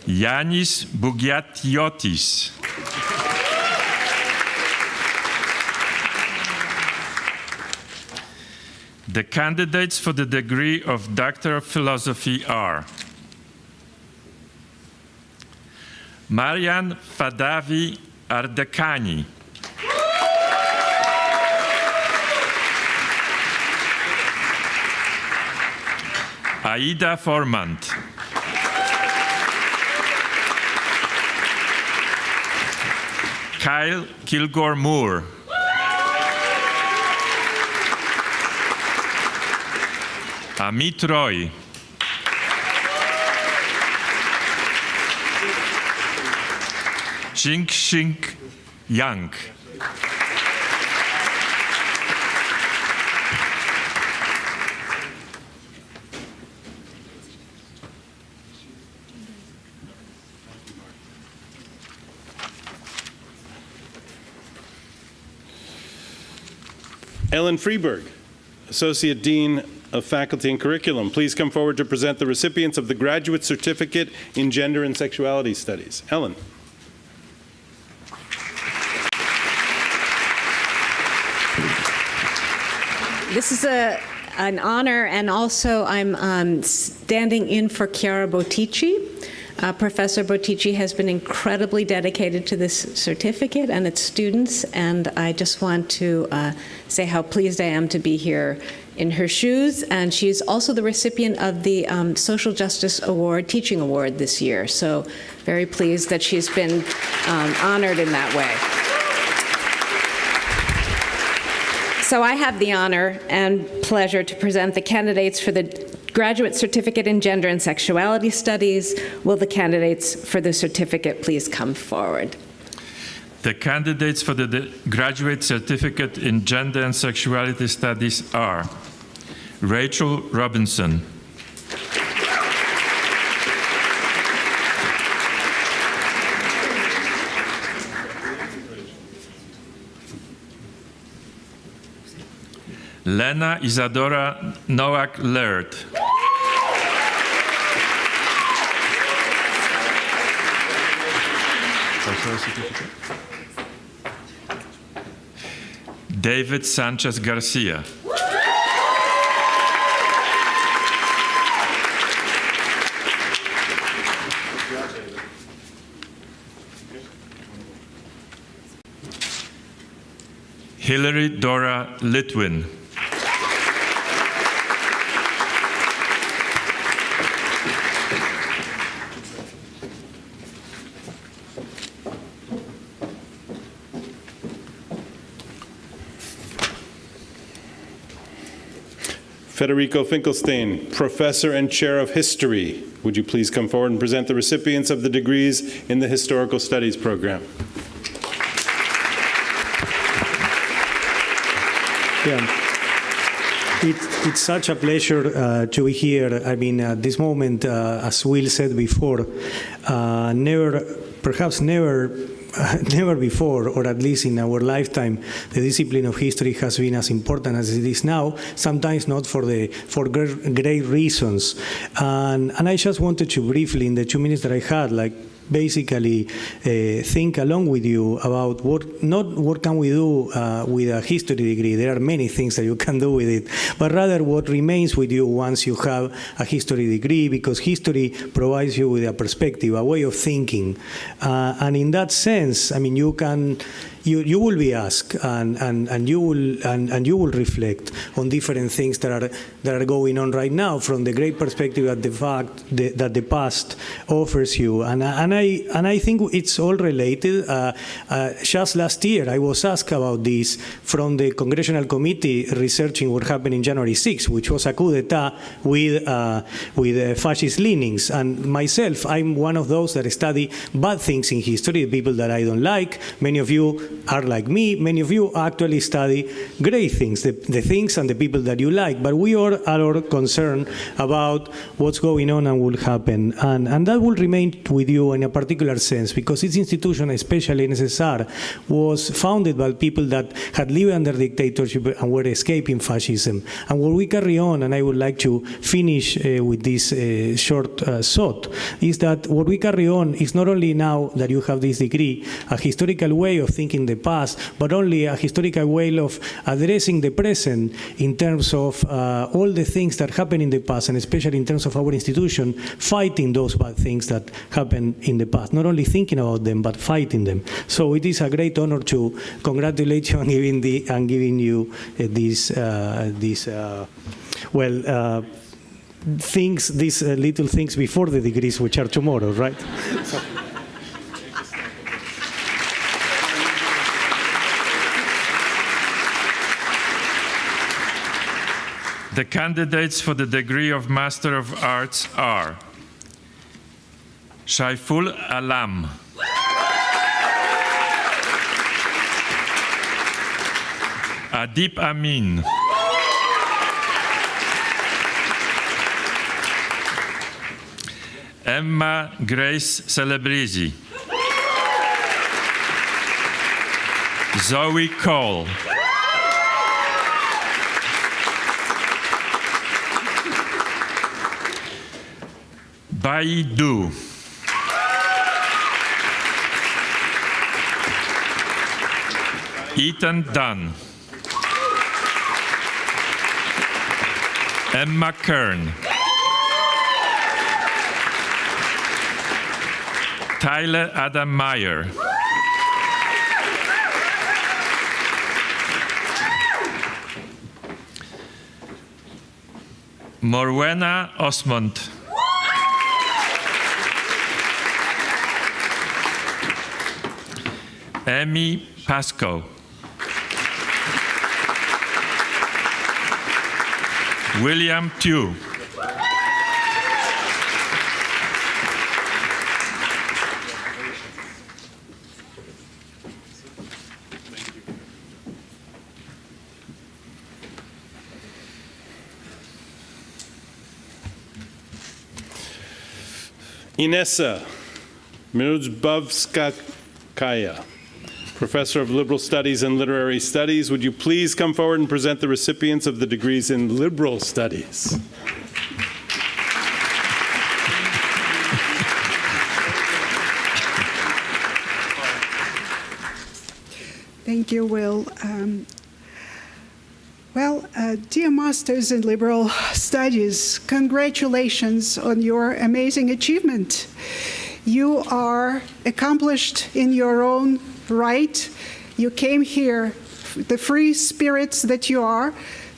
Yanis Bugiatiotis, the candidates for the degree of Doctor of Philosophy are Marian Fadavi Ardekani, Aida Formant, Kyle Kilgore Moore, Amit Roy, Jing-Xing Yang, Ellen Freeberg, Associate Dean of Faculty and Curriculum. Please come forward to present the recipients of the Graduate Certificate in Gender and Sexuality Studies. Ellen. This is an honor, and also I'm standing in for Chiara Bottici. Professor Bottici has been incredibly dedicated to this certificate and its students, and I just want to say how pleased I am to be here in her shoes. And she's also the recipient of the Social Justice Award, Teaching Award this year. So very pleased that she's been honored in that way. So I have the honor and pleasure to present the candidates for the Graduate certificate in gender and sexuality studies. Will the candidates for the certificate please come forward? The candidates for the graduate certificate in gender and sexuality studies are Rachel Robinson, Lena Isadora Nowak-Laird, David Sanchez Garcia, Hillary Dora Litwin, Federico Finkelstein, Professor and Chair of History. Would you please come forward and present the recipients of the degrees in the Historical Studies program? Yeah. It's such a pleasure to be here. I mean, at this moment, as Will said before, perhaps never before, or at least in our lifetime, the discipline of history has been as important as it is now, sometimes not for great reasons. And I just wanted to briefly, in the 2 minutes that I had, basically think along with you about not what can we do with a history degree. There are many things that you can do with it, but rather what remains with you once you have a history degree, because history provides you with a perspective, a way of thinking. And in that sense, I mean, you will be asked, and you will reflect on different things that are going on right now from the great perspective that the past offers you. And I think it's all related. Just last year, I was asked about this from the Congressional Committee researching what happened in January 6th, which was a coup d'etat with fascist leanings. And myself, I'm one of those that study bad things in history, the people that I don't like. Many of you are like me. Many of you actually study great things, the things and the people that you like. But we are all concerned about what's going on and will happen. And that will remain with you in a particular sense, because this institution, especially NSSR, was founded by people that had lived under dictatorship and were escaping fascism. And what we carry on, and I would like to finish with this short thought, is that what we carry on is not only now that you have this degree, a historical way of thinking the past, but only a historical way of addressing the present in terms of all the things that happened in the past, and especially in terms of our institution, fighting those bad things that happened in the past. Not only thinking about them, but fighting them. So it is a great honor to congratulate you on giving you these things, these little things before the degrees, which are tomorrow, right? The candidates for the degree of Master of Arts are Shaiful Alam, Adib Amin, Emma Grace Celebrezzi, Zoe Cole, Bai Du, Ethan Dunn, Emma Kern, Tyler Adam Meyer, Morwena Osmond, Amy Pascoe, William Tew, Inessa Minuzbovskaya, Professor of Liberal Studies and Literary Studies. Would you please come forward and present the recipients of the degrees in Liberal Studies? Thank you, Will. Dear Masters in Liberal Studies, congratulations on your amazing achievement. You are accomplished in your own right. You came here, the free spirits that you are,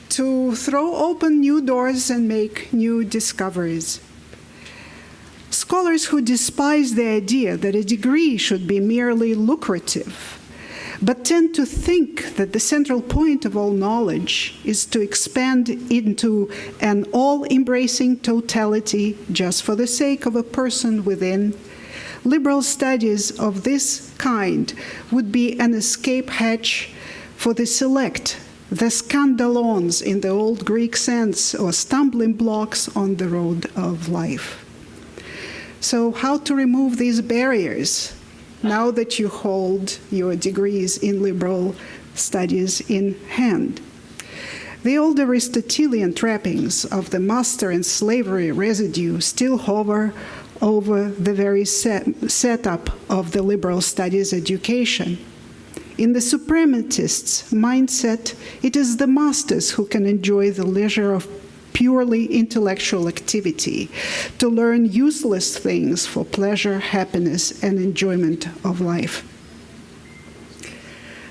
to throw open new doors and make new discoveries. Scholars who despise the idea that a degree should be merely lucrative, but tend to think that the central point of all knowledge is to expand into an all-embracing totality just for the sake of a person within. Liberal studies of this kind would be an escape hatch for the select, the skandalons in the old Greek sense, or stumbling blocks on the road of life. So how to remove these barriers now that you hold your degrees in liberal studies in hand? The old Aristotelian trappings of the master and slavery residue still hover over the very setup of the liberal studies education. In the suprematists' mindset, it is the masters who can enjoy the leisure of purely intellectual activity, to learn useless things for pleasure, happiness, and enjoyment of life.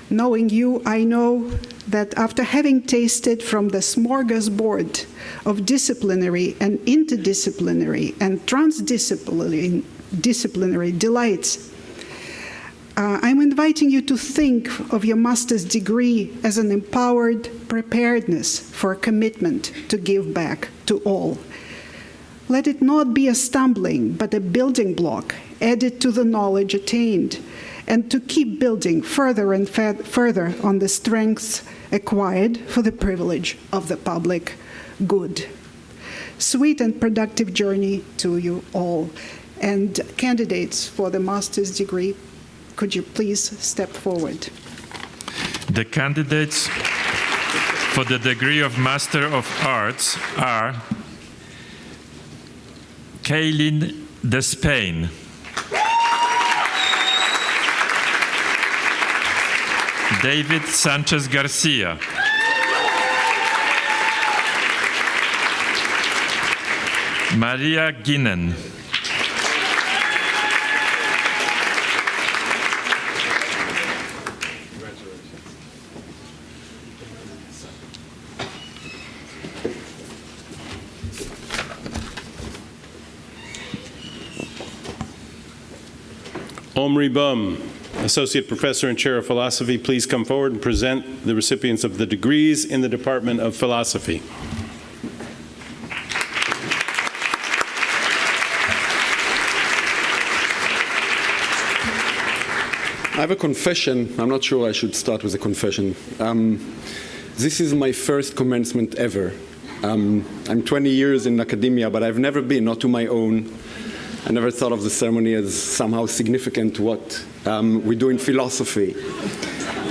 Knowing you, I know that after having tasted from the smorgasbord of disciplinary and interdisciplinary and transdisciplinary delights, I'm inviting you to think of your master's degree as an empowered preparedness for a commitment to give back to all. Let it not be a stumbling, but a building block added to the knowledge attained, and to keep building further and further on the strengths acquired for the privilege of the public good. Sweet and productive journey to you all. And candidates for the master's degree, could you please step forward? The candidates for the degree of Master of Arts are Kaylin Despain, David Sanchez Garcia, Maria Guinen, Omri Bum, Associate Professor and Chair of Philosophy, please come forward and present the recipients of the degrees in the Department of Philosophy. I have a confession. I'm not sure I should start with a confession. This is my first commencement ever. I'm 20 years in academia, but I've never been, not to my own. I never thought of the ceremony as somehow significant to what we do in philosophy.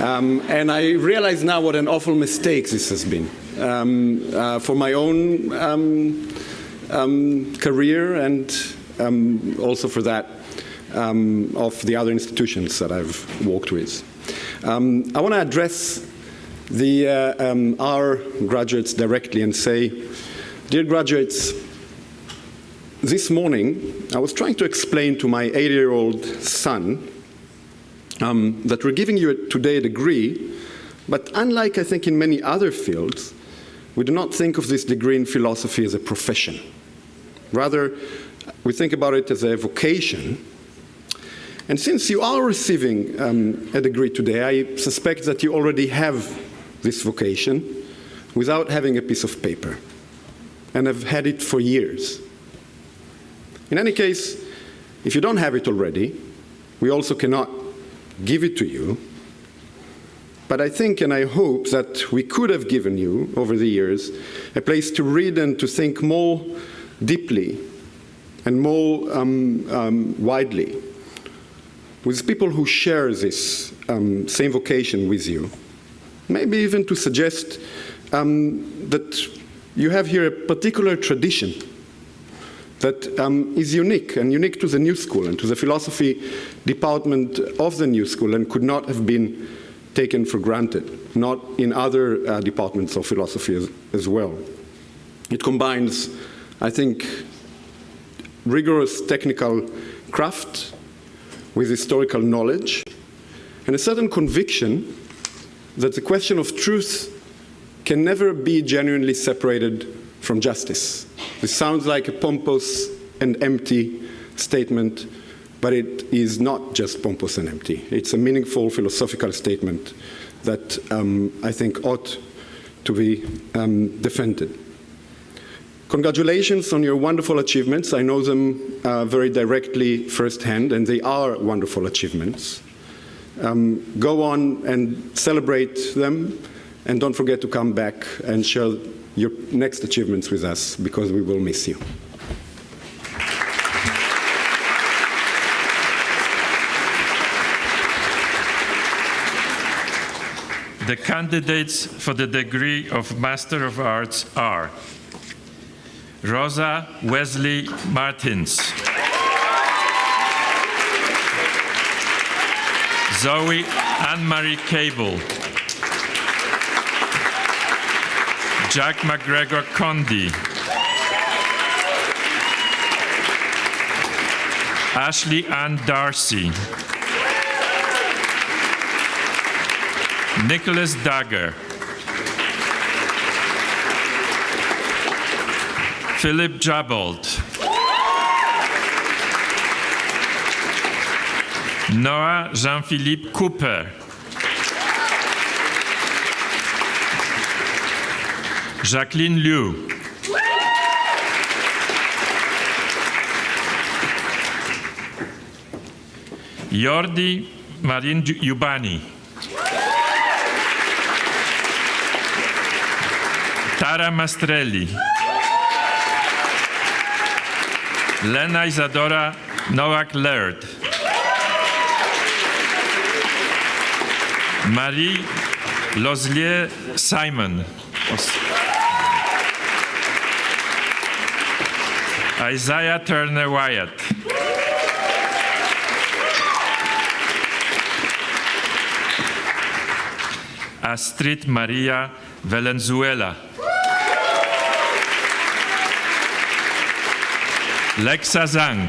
And I realize now what an awful mistake this has been for my own career and also for that of the other institutions that I've worked with. I want to address our graduates directly and say, dear graduates, this morning I was trying to explain to my 80-year-old son that we're giving you today a degree, but unlike I think in many other fields, we do not think of this degree in philosophy as a profession. Rather, we think about it as a vocation. And since you are receiving a degree today, I suspect that you already have this vocation without having a piece of paper, and have had it for years. In any case, if you don't have it already, we also cannot give it to you. But I think and I hope that we could have given you, over the years, a place to read and to think more deeply and more widely, with people who share this same vocation with you. Maybe even to suggest that you have here a particular tradition that is unique, and unique to the New School and to the philosophy department of the New School, and could not have been taken for granted, not in other departments of philosophy as well. It combines, I think, rigorous technical craft with historical knowledge, and a certain conviction that the question of truth can never be genuinely separated from justice. This sounds like a pompous and empty statement, but it is not just pompous and empty. It's a meaningful philosophical statement that I think ought to be defended. Congratulations on your wonderful achievements. I know them very directly firsthand, and they are wonderful achievements. Go on and celebrate them, and don't forget to come back and share your next achievements with us, because we will miss you. The candidates for the degree of Master of Arts are Rosa Wesley Martins, Zoe Anne-Marie Cable, Jack McGregor Condi, Ashley Ann Darcy, Nicholas Dagger, Philip Jabold, Noah Jean-Philippe Cooper, Jacqueline Liu, Jordi Marin Jubani, Tara Mastrelli, Lena Isadora Nowak-Laird, Marie Loslier Simon, Isaiah Turner Wyatt, Astrid Maria Valenzuela, Lexa Zhang,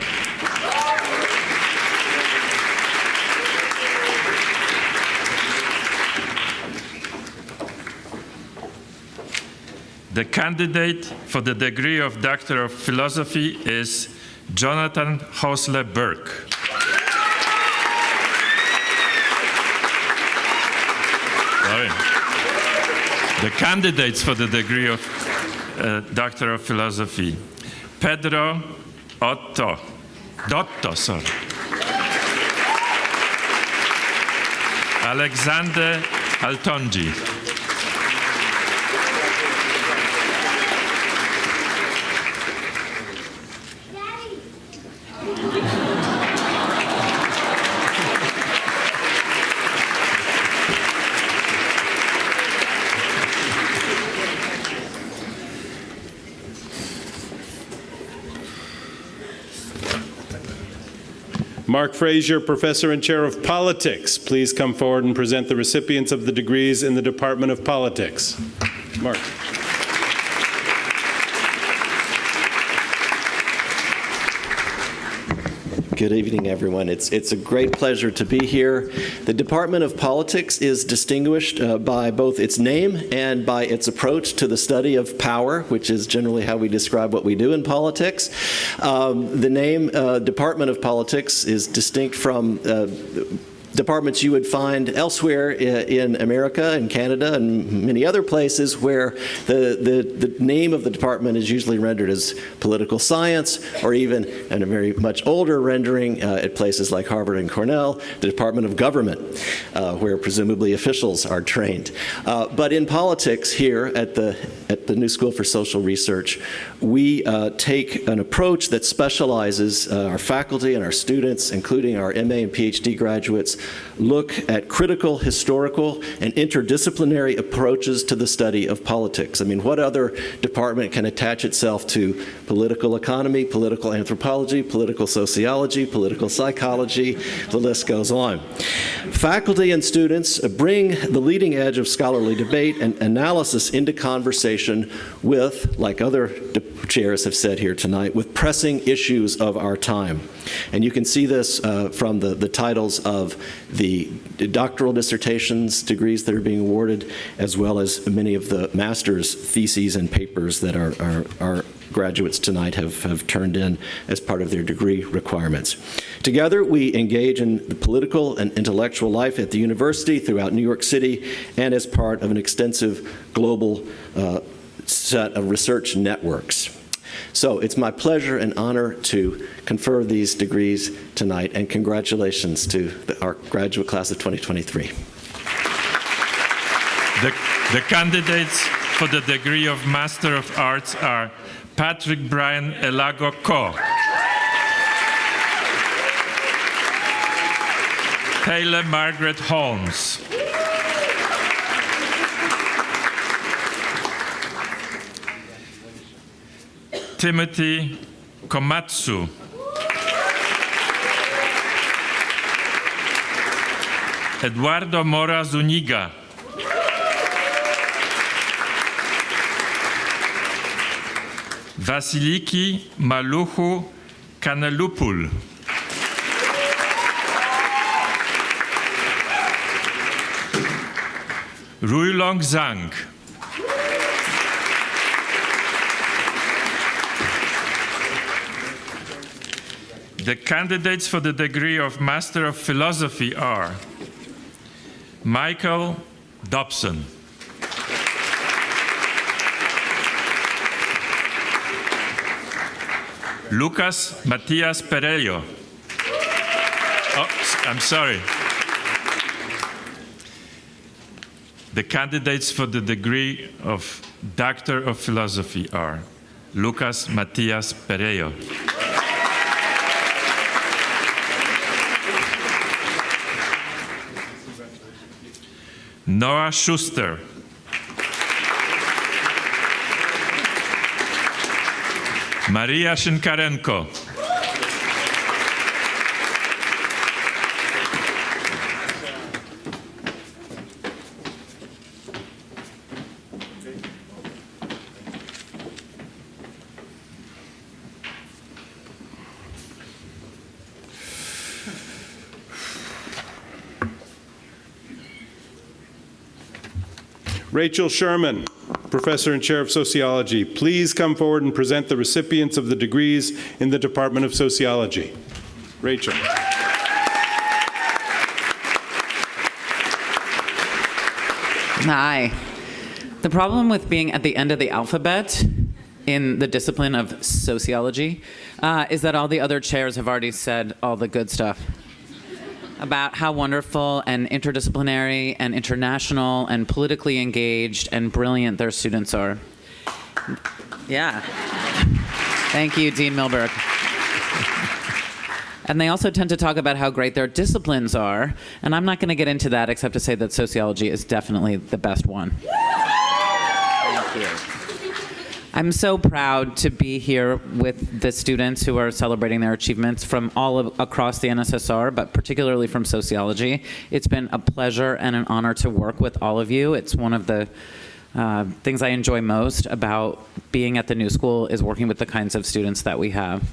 the candidate for the degree of Doctor of Philosophy is Jonathan Hosler Burke. The candidates for the degree of Doctor of Philosophy: Pedro Dotto, Alexander Altonji, Mark Frazier, Professor and Chair of Politics, please come forward and present the recipients of the degrees in the Department of Politics. Mark. Good evening, everyone. It's a great pleasure to be here. The Department of Politics is distinguished by both its name and by its approach to the study of power, which is generally how we describe what we do in politics. The name Department of Politics is distinct from departments you would find elsewhere in America and Canada and many other places where the name of the department is usually rendered as political science, or even in a very much older rendering at places like Harvard and Cornell, the Department of Government, where presumably officials are trained. But in politics here at the New School for Social Research, we take an approach that specializes our faculty and our students, including our MA and PhD graduates, look at critical, historical, and interdisciplinary approaches to the study of politics. I mean, what other department can attach itself to political economy, political anthropology, political sociology, political psychology? The list goes on. Faculty and students bring the leading edge of scholarly debate and analysis into conversation with, like other chairs have said here tonight, with pressing issues of our time. And you can see this from the titles of the doctoral dissertations degrees that are being awarded, as well as many of the master's theses and papers that our graduates tonight have turned in as part of their degree requirements. Together, we engage in the political and intellectual life at the university throughout New York City and as part of an extensive global set of research networks. So it's my pleasure and honor to confer these degrees tonight, and congratulations to our graduate class of 2023. The candidates for the degree of Master of Arts are Patrick Brian Elago Ko, Taylor Margaret Holmes, Timothy Komatsu, Eduardo Mora Zuniga, Vasiliki Maluhu Kanalupul, Ruilong Zhang, the candidates for the degree of Master of Philosophy are Michael Dobson, Lucas Matias Perello. Oh, I'm sorry. The candidates for the degree of Doctor of Philosophy are Lucas Matias Perello, Noah Schuster, Maria Shinkarenko, Rachel Sherman, Professor and Chair of Sociology, please come forward and present the recipients of the degrees in the Department of Sociology. Rachel. Hi. The problem with being at the end of the alphabet in the discipline of sociology is that all the other chairs have already said all the good stuff about how wonderful and interdisciplinary and international and politically engaged and brilliant their students are. Yeah. Thank you, Dean Milberg. And they also tend to talk about how great their disciplines are, and I'm not going to get into that except to say that sociology is definitely the best one. Thank you. I'm so proud to be here with the students who are celebrating their achievements from across the NSSR, but particularly from sociology. It's been a pleasure and an honor to work with all of you. It's one of the things I enjoy most about being at the New School is working with the kinds of students that we have.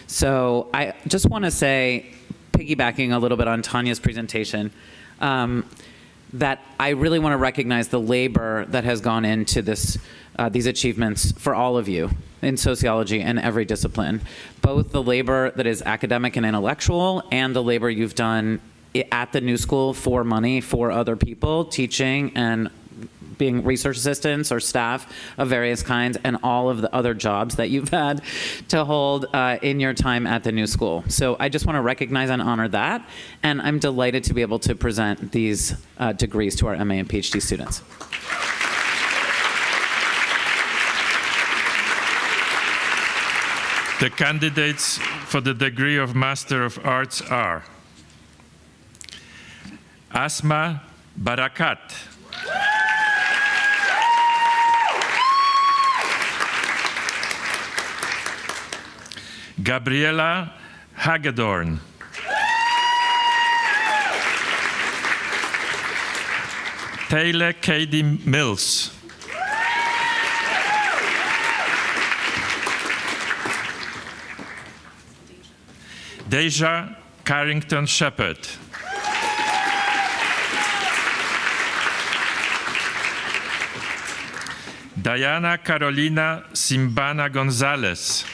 So I just want to say, piggybacking a little bit on Tanya's presentation, that I really want to recognize the labor that has gone into these achievements for all of you in sociology and every discipline, both the labor that is academic and intellectual and the labor you've done at the New School for money for other people, teaching and being research assistants or staff of various kinds, and all of the other jobs that you've had to hold in your time at the New School. So I just want to recognize and honor that, and I'm delighted to be able to present these degrees to our MA and PhD students. The candidates for the degree of Master of Arts are Asma Barakat, Gabriela Hagedorn, Taylor Katie Mills, Deja Carrington Shepherd, Diana Carolina Simbana Gonzalez,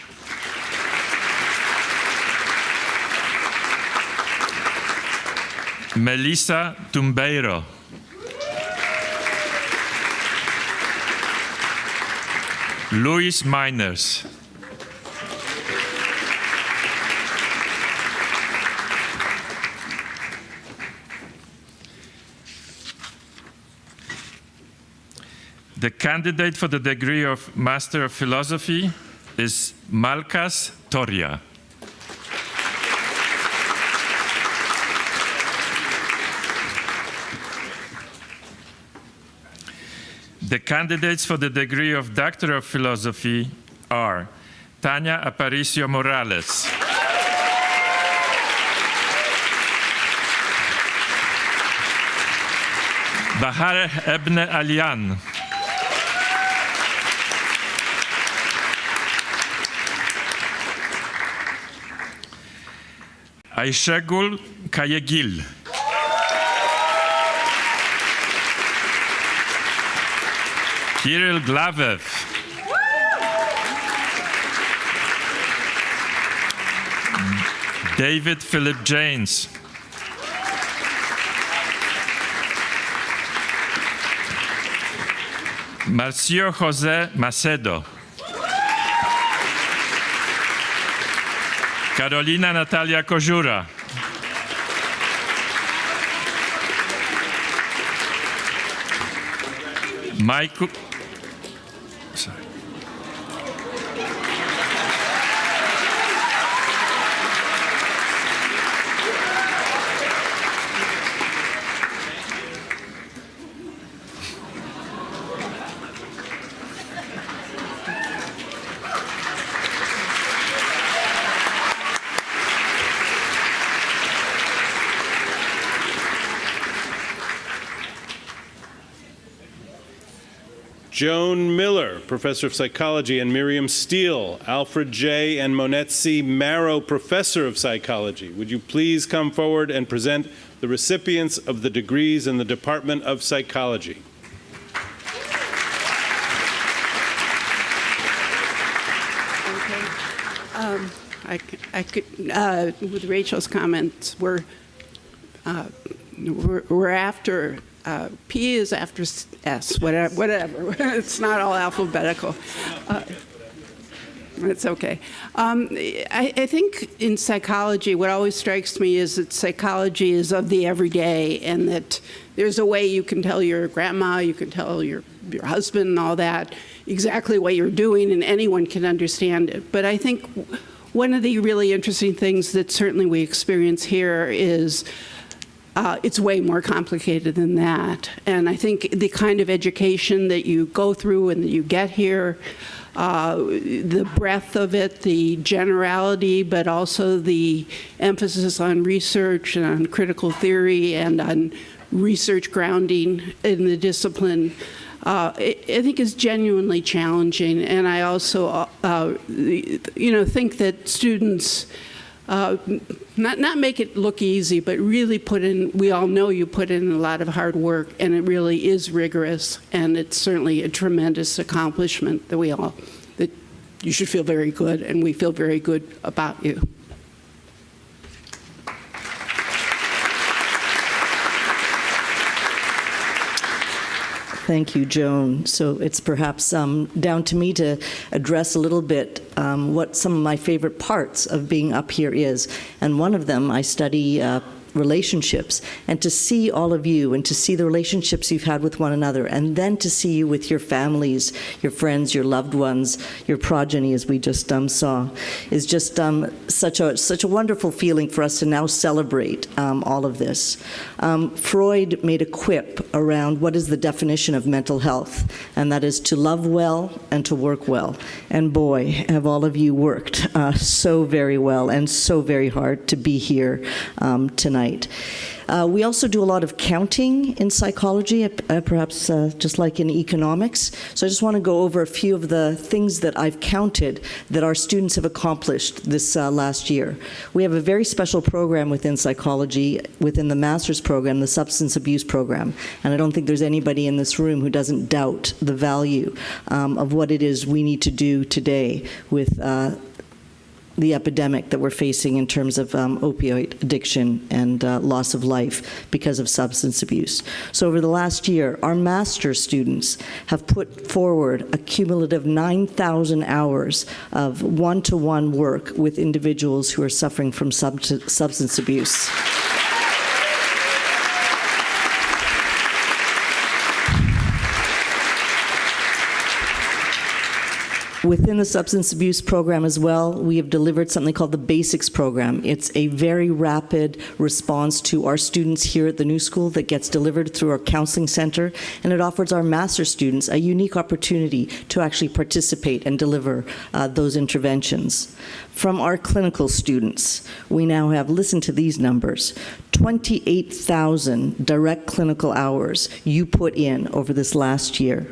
Melissa Tumbeiro, Luis Miners, the candidate for the degree of Master of Philosophy is Malkas Toria. The candidates for the degree of Doctor of Philosophy are Tania Aparicio Morales, Bahar Ebne Alian, Ayşegül Kayegil, Kirill Glavev, David Philip James, Marcio José Macedo, Carolina Natalia Kojura, Michael. Sorry. Joan Miller, Professor of Psychology, and Miriam Steele, Alfred J. and Monette C. Marrow, Professor of Psychology. Would you please come forward and present the recipients of the degrees in the Department of Psychology? I could, with Rachel's comments, we're after, P is after S, whatever. It's not all alphabetical. It's okay. I think in psychology, what always strikes me is that psychology is of the everyday, and that there's a way you can tell your grandma, you can tell your husband and all that, exactly what you're doing, and anyone can understand it. But I think one of the really interesting things that certainly we experience here is it's way more complicated than that. And I think the kind of education that you go through and that you get here, the breadth of it, the generality, but also the emphasis on research and on critical theory and on research grounding in the discipline, I think is genuinely challenging. And I also, think that students not make it look easy, but really put in, we all know you put in a lot of hard work, and it really is rigorous, and it's certainly a tremendous accomplishment that you should feel very good, and we feel very good about you. Thank you, Joan. So it's perhaps down to me to address a little bit what some of my favorite parts of being up here is. And one of them, I study relationships, and to see all of you and to see the relationships you've had with one another, and then to see you with your families, your friends, your loved ones, your progeny, as we just saw, is just such a wonderful feeling for us to now celebrate all of this. Freud made a quip around what is the definition of mental health, and that is to love well and to work well. And boy, have all of you worked so very well and so very hard to be here tonight. We also do a lot of counting in psychology, perhaps just like in economics. So I just want to go over a few of the things that I've counted that our students have accomplished this last year. We have a very special program within psychology, within the master's program, the substance abuse program. And I don't think there's anybody in this room who doesn't doubt the value of what it is we need to do today with the epidemic that we're facing in terms of opioid addiction and loss of life because of substance abuse. So over the last year, our master's students have put forward a cumulative 9,000 hours of one-to-one work with individuals who are suffering from substance abuse. Within the substance abuse program as well, we have delivered something called the Basics program. It's a very rapid response to our students here at the New School that gets delivered through our counseling center, and it offers our master students a unique opportunity to actually participate and deliver those interventions. From our clinical students, we now have, listen to these numbers, 28,000 direct clinical hours you put in over this last year.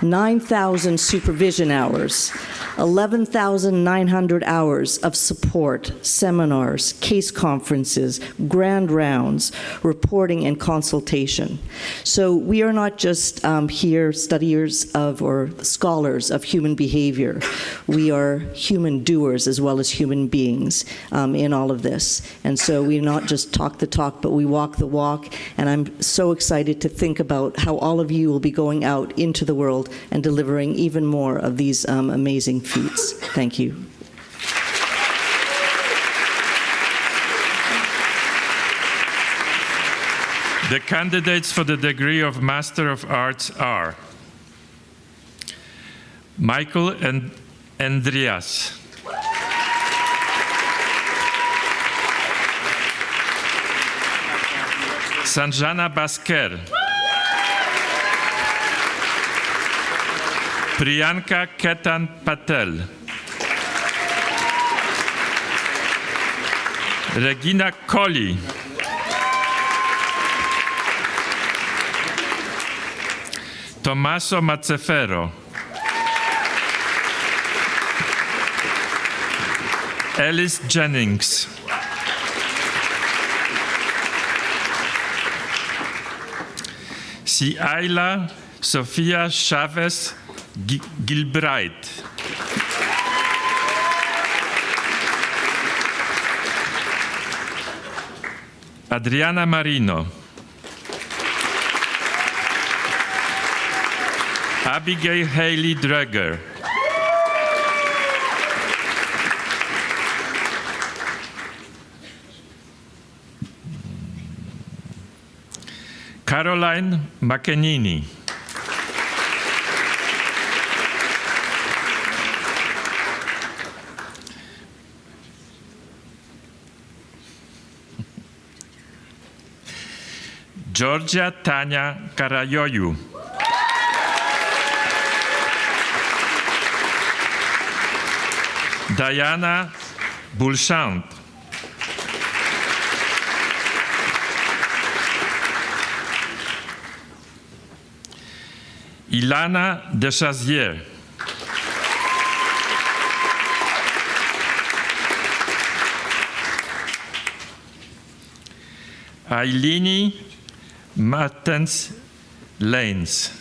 9,000 supervision hours, 11,900 hours of support, seminars, case conferences, grand rounds, reporting, and consultation. So we are not just here studiers of or scholars of human behavior. We are human doers as well as human beings in all of this. And so we not just talk the talk, but we walk the walk. And I'm so excited to think about how all of you will be going out into the world and delivering even more of these amazing feats. Thank you. The candidates for the degree of Master of Arts are Michael and Andreas, Sanjana Basker, Priyanka Ketan Patel, Regina Colli, Tommaso Mazzefero, Alice Jennings, Siaila Sofia Chavez Gilbright, Adriana Marino, Abigail Haley Dreger, Caroline McEnany, Georgia Tanya Karayoyu, Diana Boulchant, Ilana Deschazier, Ailini Martens Lanes,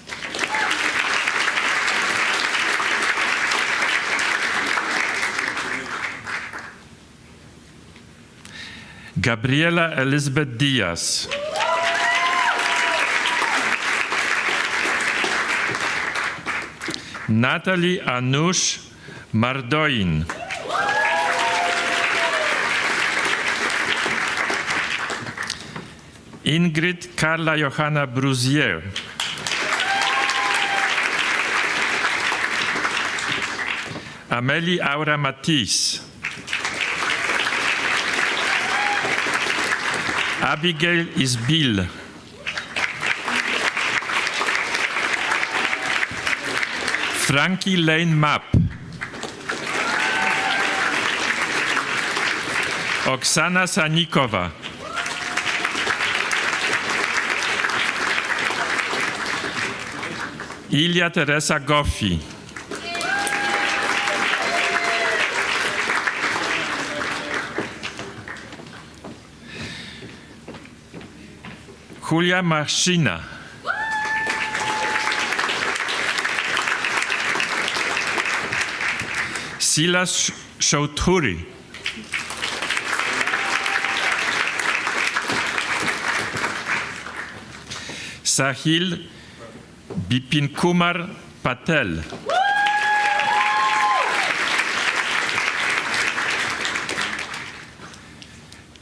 Gabriela Elizabeth Diaz, Natalie Anush Mardoin. Ingrid Carla Johanna Brusier. Amélie Aura Matisse. Abigail Isbil. Frankie Lane Mapp. Oksana Sanikova. Ilia Teresa Goffi. Julia Marcina. Silas Chaudhuri. Sahil Bipin Kumar Patel.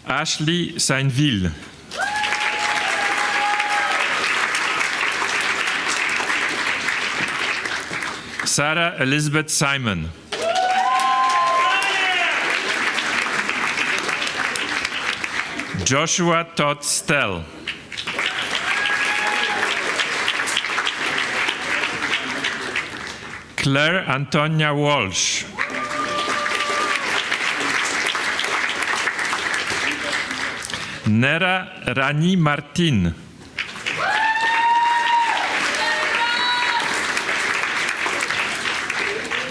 Ashley Sainville. Sarah Elizabeth Simon. Joshua Todd Stell. Claire Antonia Walsh. Nera Rani Martin.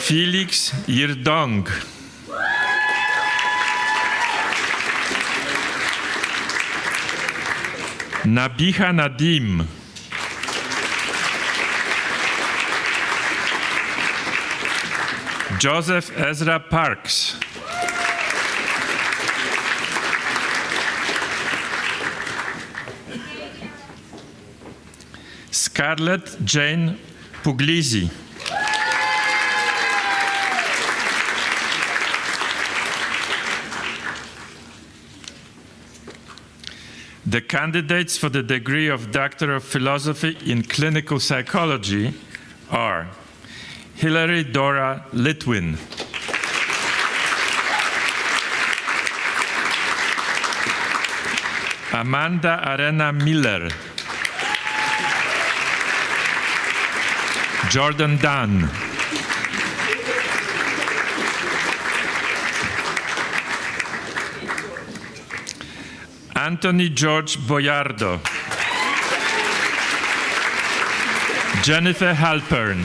Felix Yirdong. Nabiha Nadim. Joseph Ezra Parks. Scarlett Jane Puglisi. The candidates for the degree of Doctor of Philosophy in Clinical Psychology are Hilary Dora Litwin, Amanda Arena Miller, Jordan Dunn, Anthony George Boyardo, Jennifer Halpern,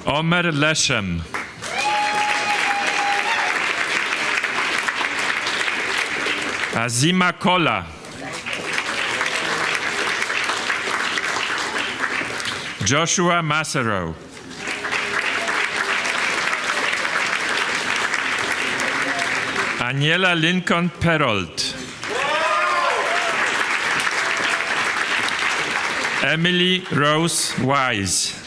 Omer Leshem, Azima Kola, Joshua Massaro, Aniela Lincoln Perold, Emily Rose Wise,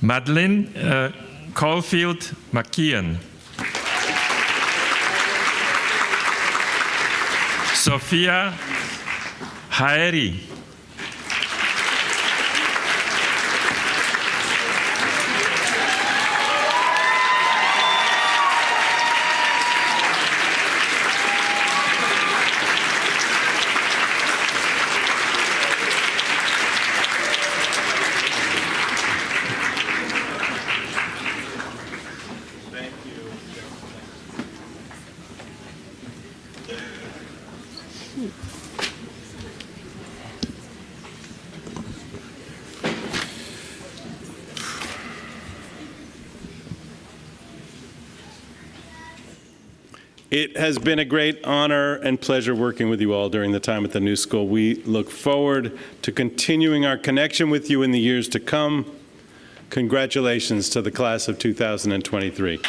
Madeleine Caulfield McKeon, Sophia Haeri, It has been a great honor and pleasure working with you all during the time at the New School. We look forward to continuing our connection with you in the years to come. Congratulations to the class of 2023.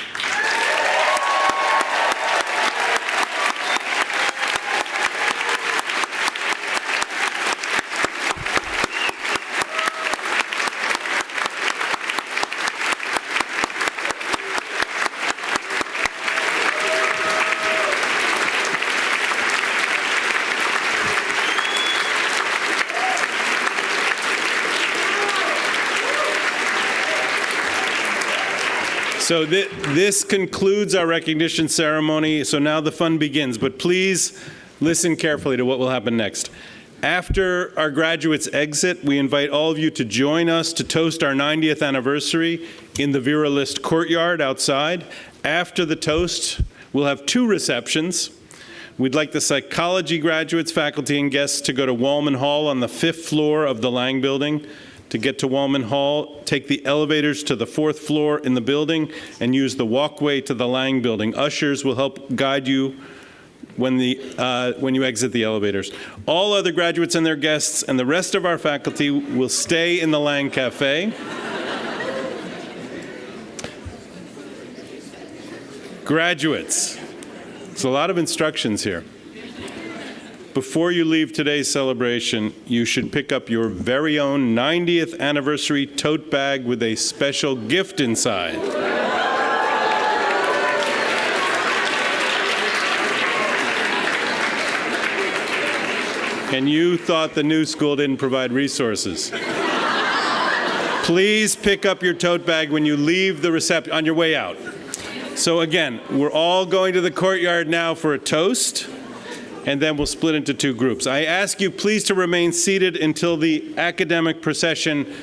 So this concludes our recognition ceremony. So now the fun begins, but please listen carefully to what will happen next. After our graduates exit, we invite all of you to join us to toast our 90th anniversary in the Vera List courtyard outside. After the toast, we'll have 2 receptions. We'd like the psychology graduates, faculty, and guests to go to Wallman Hall on the 5th floor of the Lang Building. To get to Wallman Hall, take the elevators to the 4th floor in the building and use the walkway to the Lang Building. Ushers will help guide you when you exit the elevators. All other graduates and their guests and the rest of our faculty will stay in the Lang Cafe. Graduates, there's a lot of instructions here. Before you leave today's celebration, you should pick up your very own 90th anniversary tote bag with a special gift inside. And you thought the new school didn't provide resources. Please pick up your tote bag when you leave the reception on your way out. So again, we're all going to the courtyard now for a toast, and then we'll split into 2 groups. I ask you please to remain seated until the academic procession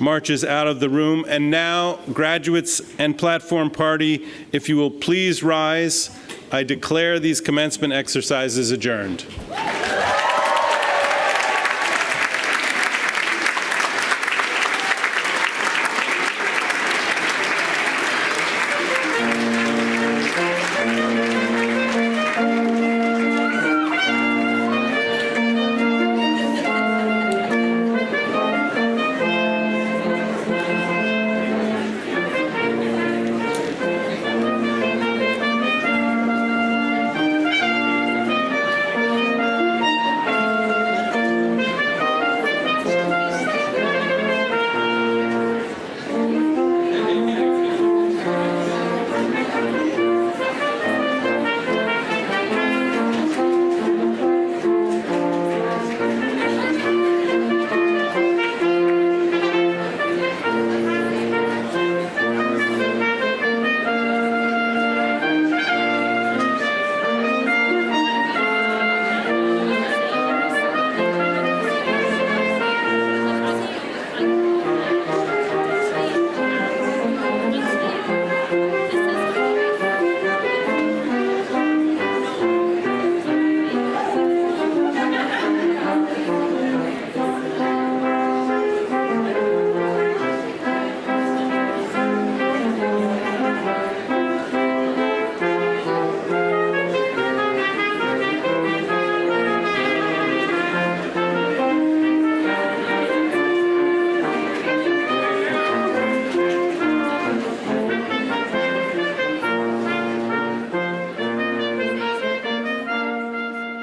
marches out of the room. And now, graduates and platform party, if you will please rise, I declare these commencement exercises adjourned.